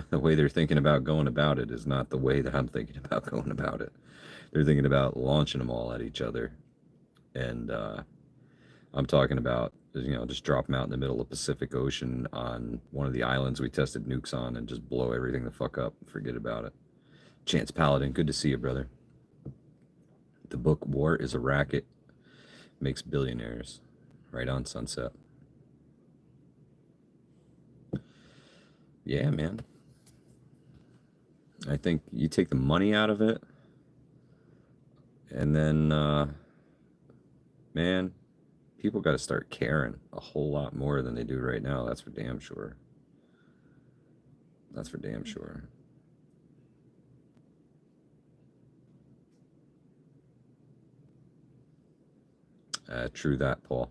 the way they're thinking about going about it is not the way that I'm thinking about going about it. They're thinking about launching them all at each other, and I'm talking about just drop them out in the middle of the Pacific Ocean on one of the islands we tested nukes on and just blow everything the fuck up. Forget about it. Chance Paladin, good to see you, brother. The book War is a Racket makes billionaires. Right on, Sunset. Yeah, man. I think you take the money out of it, and then, man, people got to start caring a whole lot more than they do right now. That's for damn sure. That's for damn sure. True that, Paul.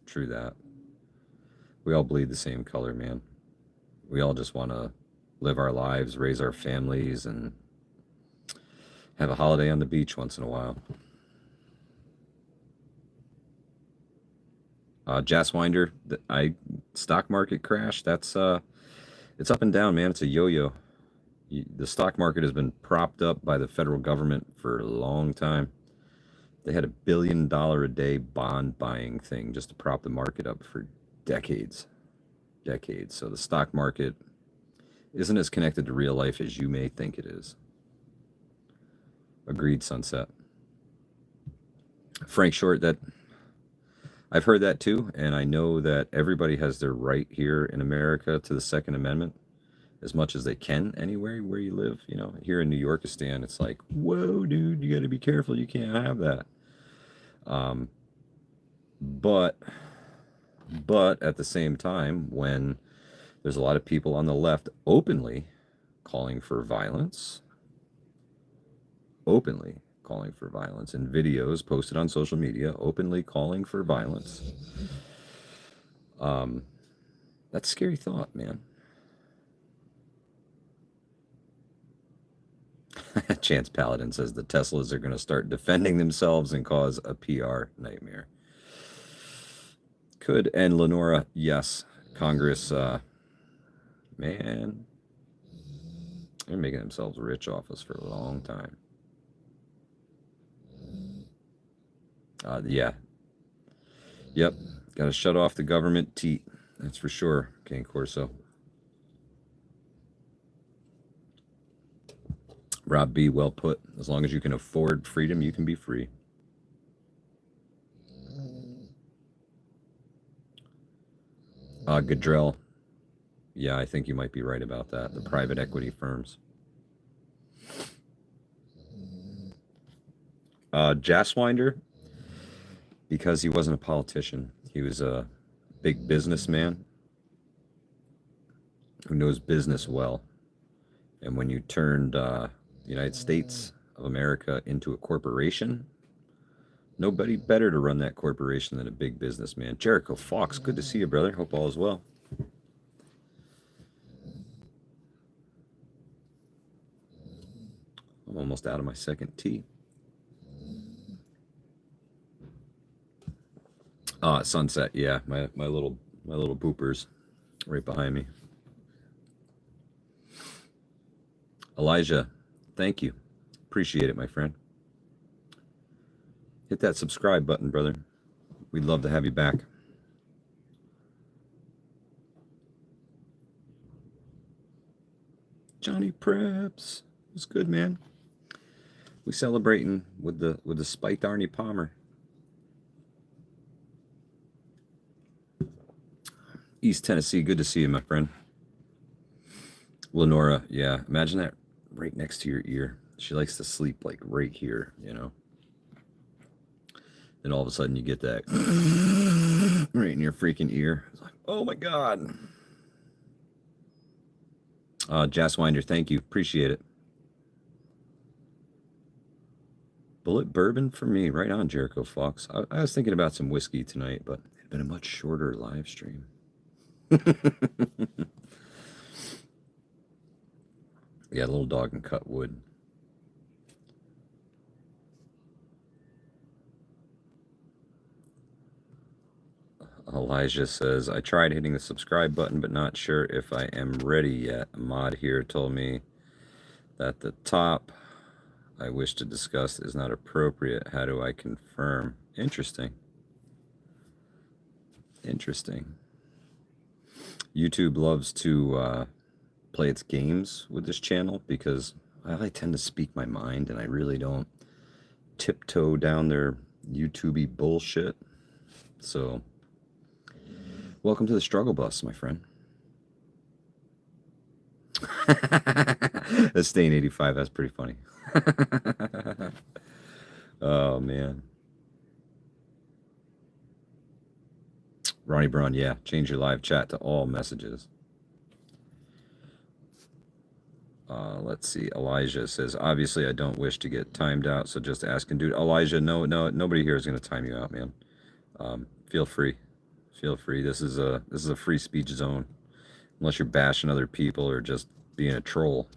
True that. We all bleed the same color, man. We all just want to live our lives, raise our families, and have a holiday on the beach once in a while. Jazzwinder, stock market crash. That's it's up and down, man. It's a yo-yo. The stock market has been propped up by the federal government for a long time. They had $1 billion a day bond buying thing just to prop the market up for decades. Decades. So the stock market isn't as connected to real life as you may think it is. Agreed, Sunset. Frank Short, that I've heard that too, and I know that everybody has their right here in America to the Second Amendment as much as they can anywhere where you live. You know, here in New Yorkistan, it's like, whoa, dude, you got to be careful. You can't have that. But at the same time, when there's a lot of people on the left openly calling for violence, and videos posted on social media openly calling for violence, that's a scary thought, man. Chance Paladin says the Teslas are going to start defending themselves and cause a PR nightmare. Could. And Lenora, yes, Congress, man, they're making themselves rich off us for a long time. Yeah. Yep. Got to shut off the government teat. That's for sure, King Corso. Rob B, well put. As long as you can afford freedom, you can be free. Gadrell. Yeah, I think you might be right about that. The private equity firms. Jasswinder, because he wasn't a politician. He was a big businessman who knows business well. And when you turned the United States of America into a corporation, nobody better to run that corporation than a big businessman. Jericho Fox, good to see you, brother. Hope all is well. I'm almost out of my second tea. Sunset, yeah, my little boopers right behind me. Elijah, thank you. Appreciate it, my friend. Hit that subscribe button, brother. We'd love to have you back. Johnny Preps. It's good, man. We celebrating with the spiked Arnie Palmer. East Tennessee, good to see you, my friend. Lenora, yeah, imagine that right next to your ear. She likes to sleep like right here, you know. And all of a sudden you get that right in your freaking ear. It's like, oh my God. Jasswinder, thank you. Appreciate it. Bullet bourbon for me. Right on, Jericho Fox. I was thinking about some whiskey tonight, but it'd been a much shorter live stream. Yeah, little dog can cut wood. Elijah says, I tried hitting the subscribe button, but not sure if I am ready yet. A mod here told me that the top I wish to discuss is not appropriate. How do I confirm? Interesting. Interesting. YouTube loves to play its games with this channel because I tend to speak my mind and I really don't tiptoe down their YouTube-y bullshit. So, welcome to the struggle bus, my friend. That's Stain 85. That's pretty funny. Oh, man. Ronnie Braun, yeah. Change your live chat to all messages. Let's see. Elijah says, obviously, I don't wish to get timed out, so just asking. Dude, Elijah, no, nobody here is going to time you out, man. Feel free. Feel free. This is a free speech zone. Unless you're bashing other people or just being a troll.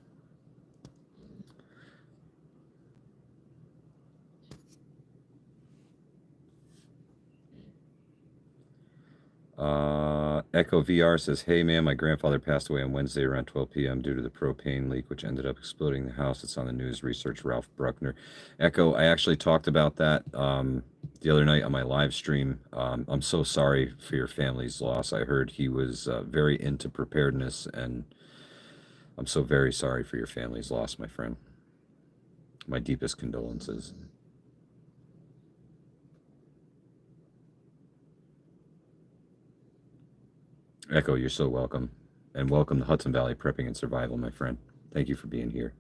Echo VR says, "Hey man, my grandfather passed away on Wednesday around 12 p.m. due to the propane leak, which ended up exploding the house. It's on the news. Research Ralph Bruckner." Echo, I actually talked about that the other night on my live stream. I'm so sorry for your family's loss. I heard he was very into preparedness, and I'm so very sorry for your family's loss, my friend. My deepest condolences. Echo, you're so welcome. And welcome to Hudson Valley Prepping and Survival, my friend. Thank you for being here.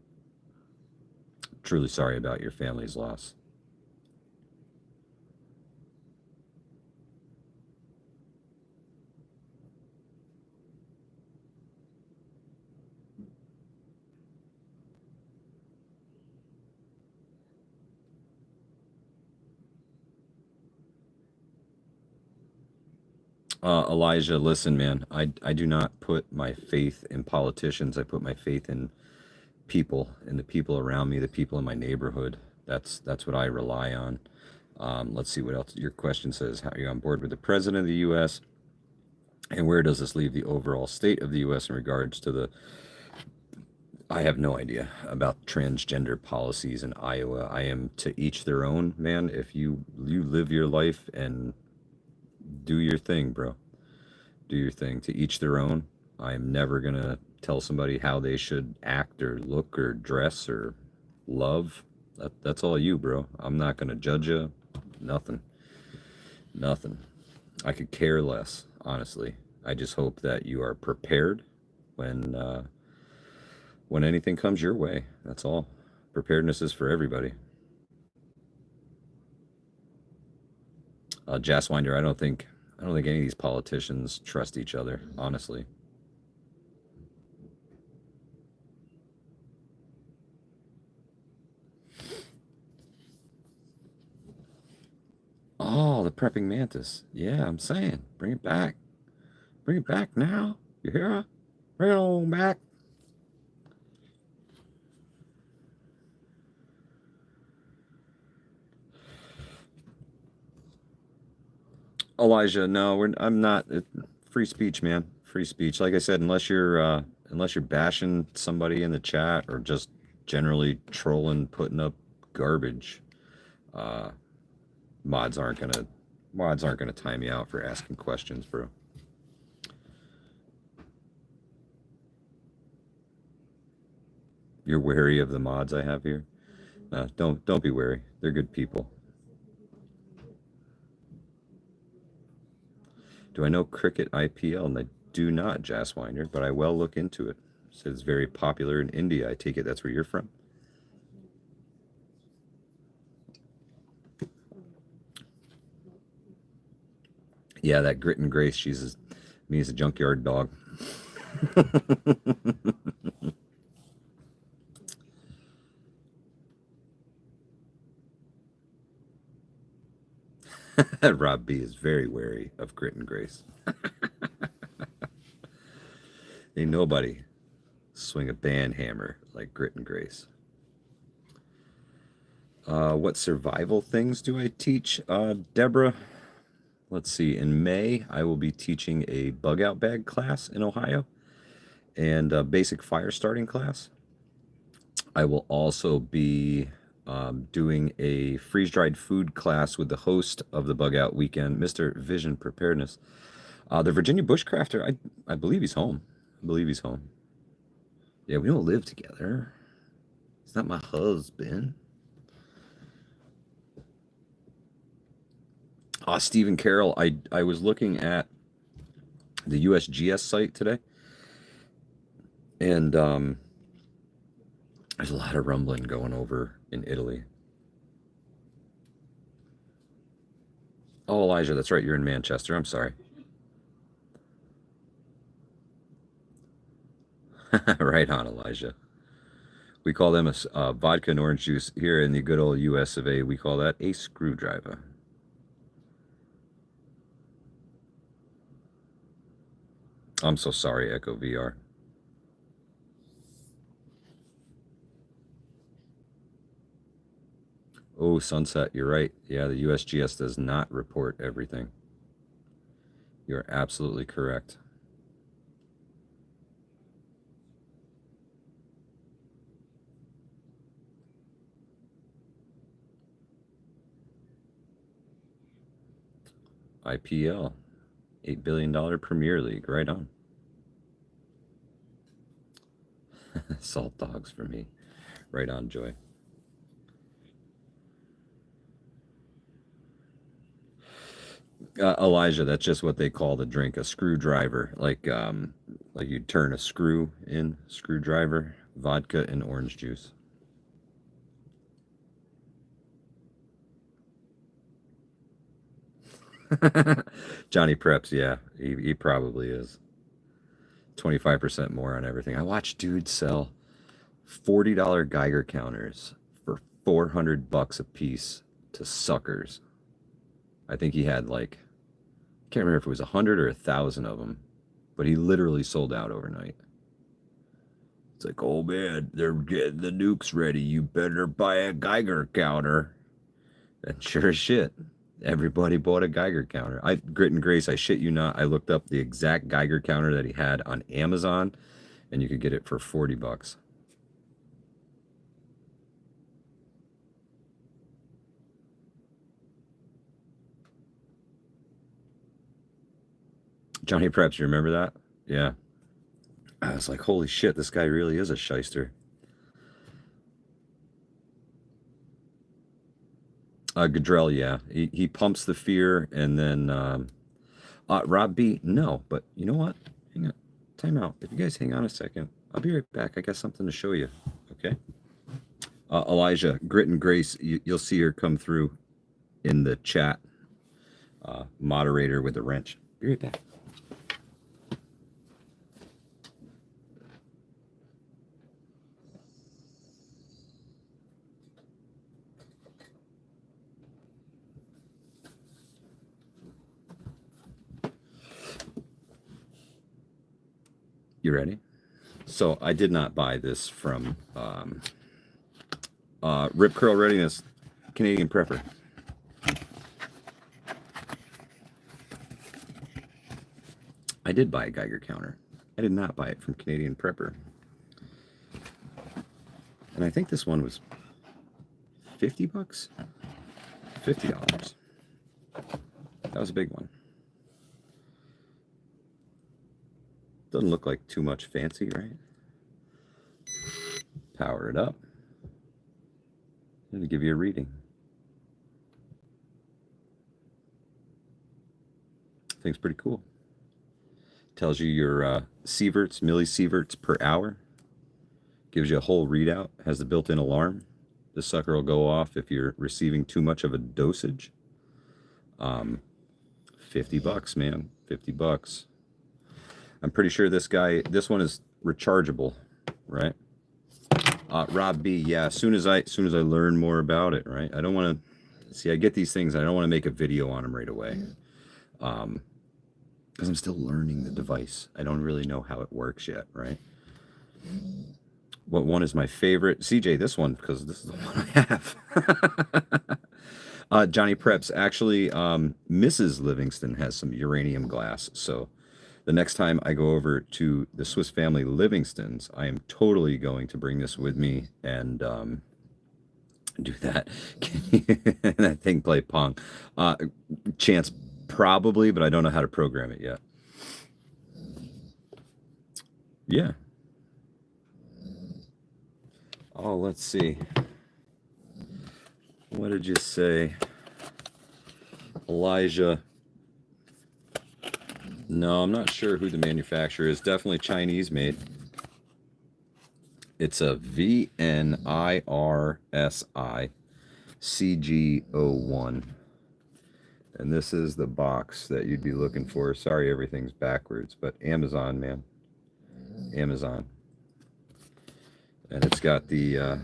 Truly sorry about your family's loss. Elijah, listen, man, I do not put my faith in politicians. I put my faith in people, and the people around me, the people in my neighborhood. That's what I rely on. Let's see what else. Your question says, how are you on board with the president of the U.S.? And where does this leave the overall state of the U.S. in regards to the... I have no idea about transgender policies in Iowa. I am to each their own, man. If you live your life and do your thing, bro. Do your thing. To each their own. I am never gonna tell somebody how they should act or look or dress or love. That's all you, bro. I'm not gonna judge you. Nothing. Nothing. I could care less, honestly. I just hope that you are prepared when anything comes your way. That's all. Preparedness is for everybody. Jasswinder, I don't think any of these politicians trust each other, honestly. Oh, the prepping mantis. Yeah, I'm saying, bring it back. Bring it back now. You hear? Bring it on back. Elijah, no, I'm not. Free speech, man. Free speech. Like I said, unless you're bashing somebody in the chat or just generally trolling, putting up garbage, uh, mods aren't gonna time me out for asking questions, bro. You're wary of the mods I have here. Don't be wary. They're good people. Do I know Cricket IPL? And I do not, Jasswinder, but I will look into it. So it's very popular in India. I take it that's where you're from. Yeah, that grit and grace. Means a junkyard dog. Rob B is very wary of grit and grace. Ain't nobody swing a band hammer like grit and grace. What survival things do I teach, Deborah? Let's see. In May, I will be teaching a bug out bag class in Ohio and a basic fire starting class. I will also be doing a freeze dried food class with the host of the bug out weekend, Mr. Vision Preparedness. The Virginia bushcrafter, I believe he's home. I believe he's home. Yeah, we don't live together. He's not my husband. Stephen Carroll, I was looking at the USGS site today, and there's a lot of rumbling going over in Italy. Oh, Elijah, that's right. You're in Manchester. I'm sorry. Right on, Elijah. We call them a vodka and orange juice. Here in the good old US of A, we call that a screwdriver. I'm so sorry, Echo VR. Oh, Sunset, you're right. Yeah, the USGS does not report everything. You're absolutely correct. IPL, $8 billion Premier League, right on. Salt dogs for me. Right on, Joy. Elijah, that's just what they call the drink, a screwdriver. Like you turn a screw in, screwdriver, vodka and orange juice. Johnny Preps, yeah, he probably is. 25% more on everything. I watched dudes sell $40 Geiger counters for $400 a piece to suckers. I think he had like, I can't remember if it was 100 or 1,000 of them, but he literally sold out overnight. It's like, oh man, they're getting the nukes ready. You better buy a Geiger counter. And sure as shit, everybody bought a Geiger counter. Grit and Grace, I shit you not, I looked up the exact Geiger counter that he had on Amazon, and you could get it for $40. Johnny Preps, you remember that? Yeah. I was like, holy shit, this guy really is a shyster. Gadrell, yeah. He pumps the fear, and then Rob B, no. But you know what? Hang on. Time out. If you guys hang on a second, I'll be right back. I got something to show you. Okay? Elijah, Grit and Grace, you'll see her come through in the chat. Moderator with the wrench. Be right back. You ready? So I did not buy this from Rip Curl Readiness, Canadian Prepper. I did buy a Geiger counter. I did not buy it from Canadian Prepper. And I think this one was $50? $50. That was a big one. Doesn't look like too much fancy, right? Power it up. And give you a reading. Thing's pretty cool. Tells you your sieverts, millisieverts per hour. Gives you a whole readout. Has the built-in alarm. This sucker will go off if you're receiving too much of a dosage. $50, man. $50. I'm pretty sure this one is rechargeable, right? Rob B, yeah. As soon as I learn more about it, right? I don't want to see. I get these things. I don't want to make a video on them right away, because I'm still learning the device. I don't really know how it works yet, right? What one is my favorite? CJ, this one, because this is the one I have. Johnny Preps, actually, Mrs. Livingston has some uranium glass. So the next time I go over to the Swiss Family Livingstons, I am totally going to bring this with me and do that. That thing play Pong. Chance probably, but I don't know how to program it yet. Yeah. Oh, let's see. What did you say? Elijah. No, I'm not sure who the manufacturer is. Definitely Chinese made. It's a VNIRSI CG01. And this is the box that you'd be looking for. Sorry, everything's backwards, but Amazon, man. Amazon. And it's got the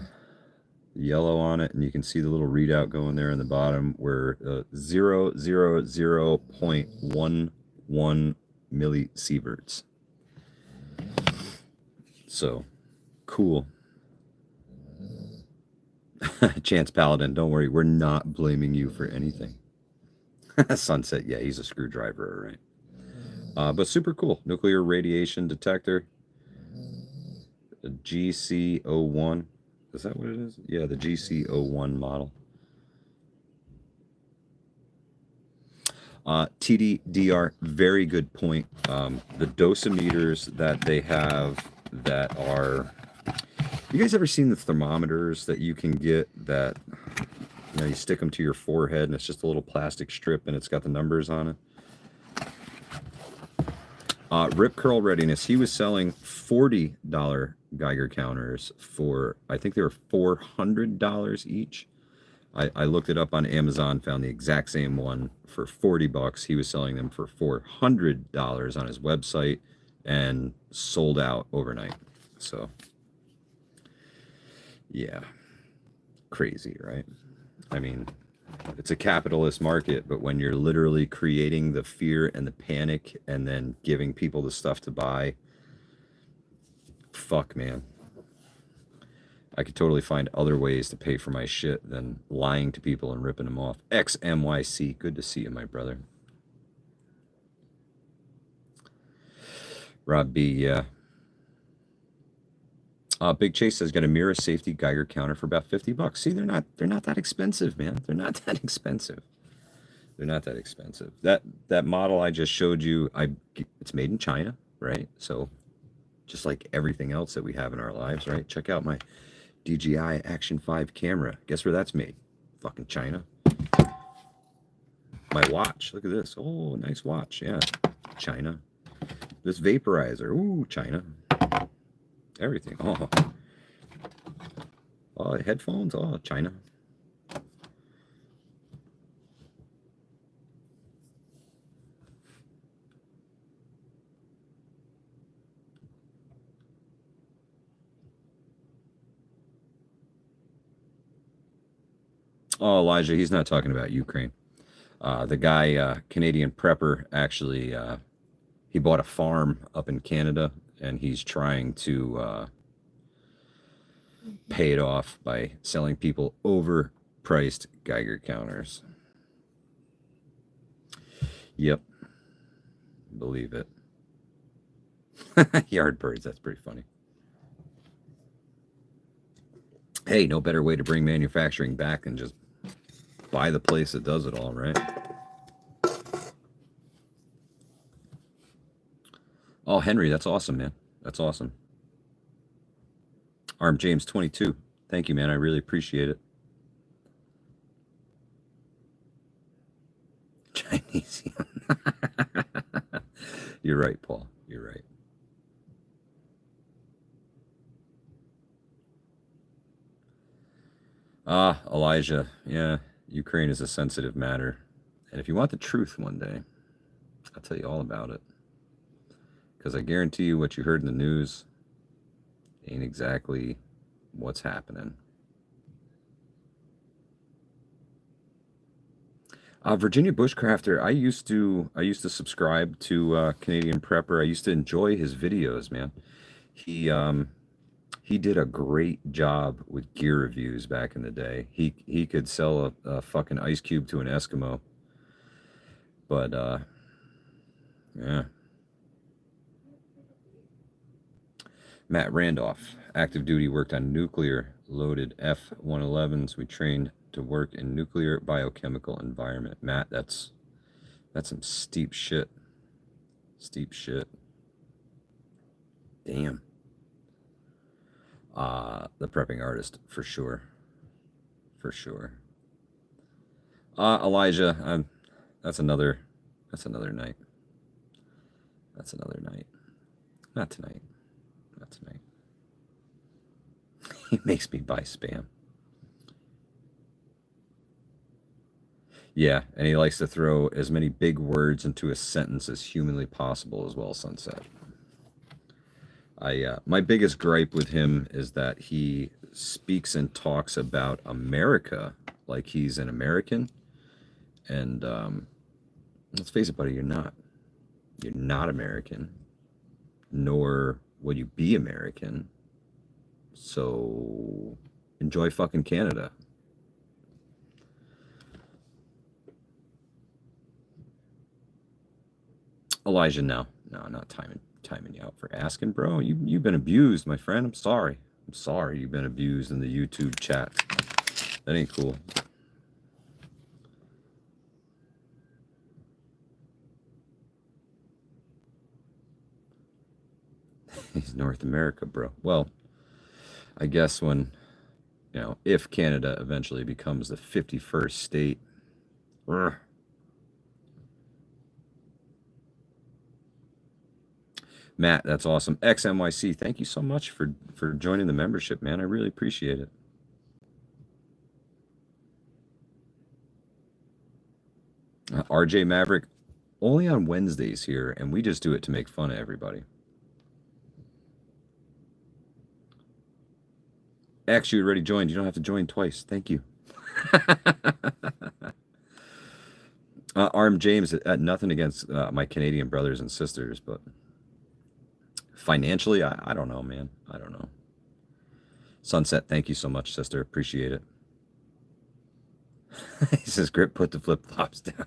yellow on it, and you can see the little readout going there in the bottom where 0.11 millisieverts. So cool. Chance Paladin, don't worry, we're not blaming you for anything. Sunset, yeah, he's a screwdriver, right? But super cool. Nuclear radiation detector, a GC01. Is that what it is? Yeah, the GC01 model. TDDR, very good point. The dosimeters that they have that are. You guys ever seen the thermometers that you can get that, you know, you stick them to your forehead and it's just a little plastic strip and it's got the numbers on it? Rip Curl Readiness, he was selling $40 Geiger counters for, I think they were $400 each. I looked it up on Amazon, found the exact same one for 40 bucks. He was selling them for $400 on his website and sold out overnight. So, yeah, crazy, right? I mean, it's a capitalist market, but when you're literally creating the fear and the panic and then giving people the stuff to buy, fuck, man. I could totally find other ways to pay for my shit than lying to people and ripping them off. XMYC, good to see you, my brother. Rob B, yeah. Big Chase says got a mirror safety Geiger counter for about 50 bucks. See, they're not that expensive, man. They're not that expensive. They're not that expensive. That model I just showed you, it's made in China, right? So just like everything else that we have in our lives, right? Check out my DJI Action 5 camera. Guess where that's made? Fucking China. My watch. Look at this. Oh, nice watch. Yeah. China. This vaporizer. Ooh, China. Everything. Oh. Oh, headphones. Oh, China. Oh, Elijah, he's not talking about Ukraine. The guy, Canadian prepper, actually, he bought a farm up in Canada, and he's trying to pay it off by selling people overpriced Geiger counters. Yep, believe it. Yardbirds, that's pretty funny. Hey, no better way to bring manufacturing back than just buy the place that does it all, right? Oh, Henry, that's awesome, man. That's awesome. Arm James 22. Thank you, man. I really appreciate it. Chinese. You're right, Paul. You're right. Elijah. Yeah, Ukraine is a sensitive matter. And if you want the truth one day, I'll tell you all about it. Because I guarantee you what you heard in the news ain't exactly what's happening. Virginia Bushcrafter, I used to subscribe to Canadian Prepper. I used to enjoy his videos, man. He did a great job with gear reviews back in the day. He could sell a fucking ice cube to an Eskimo. But yeah. Matt Randolph, active duty, worked on nuclear loaded F-111s. We trained to work in nuclear biochemical environment. Matt, that's some steep shit. Steep shit. Damn. The prepping artist, for sure. For sure. Elijah, that's another night. That's another night. Not tonight. Not tonight. He makes me buy spam. Yeah, and he likes to throw as many big words into a sentence as humanly possible as well, Sunset. My biggest gripe with him is that he speaks and talks about America like he's an American. And let's face it, buddy, you're not. You're not American, nor will you be American. So enjoy fucking Canada. Elijah, no, not timing you out for asking, bro. You've been abused, my friend. I'm sorry. I'm sorry you've been abused in the YouTube chat. That ain't cool. He's North America, bro. Well, I guess when, if Canada eventually becomes the 51st state. Matt, that's awesome. XMYC, thank you so much for joining the membership, man. I really appreciate it. RJ Maverick, only on Wednesdays here, and we just do it to make fun of everybody. X, you already joined. You don't have to join twice. Thank you. Arm James, nothing against my Canadian brothers and sisters, but financially, I don't know, man. I don't know. Sunset, thank you so much, sister. Appreciate it. He says, Grip, put the flip flops down.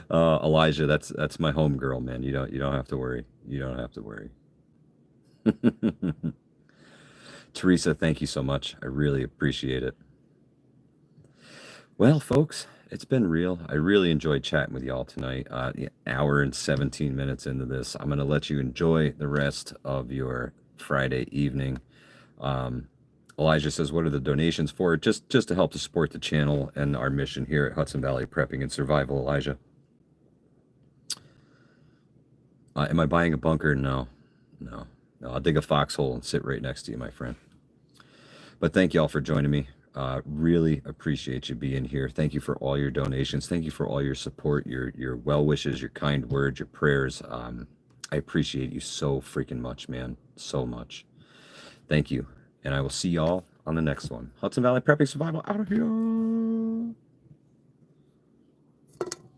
Elijah, that's my home girl, man. You don't have to worry. You don't have to worry. Teresa, thank you so much. I really appreciate it. Well, folks, it's been real. I really enjoyed chatting with y'all tonight. Hour and 17 minutes into this. I'm going to let you enjoy the rest of your Friday evening. Elijah says, what are the donations for? Just to help to support the channel and our mission here at Hudson Valley Prepping and Survival, Elijah. Am I buying a bunker? No. I'll dig a foxhole and sit right next to you, my friend. But thank y'all for joining me. Really appreciate you being here. Thank you for all your donations. Thank you for all your support, your well wishes, your kind words, your prayers. I appreciate you so freaking much, man. So much. Thank you. And I will see y'all on the next one. Hudson Valley Prepping Survival out of here.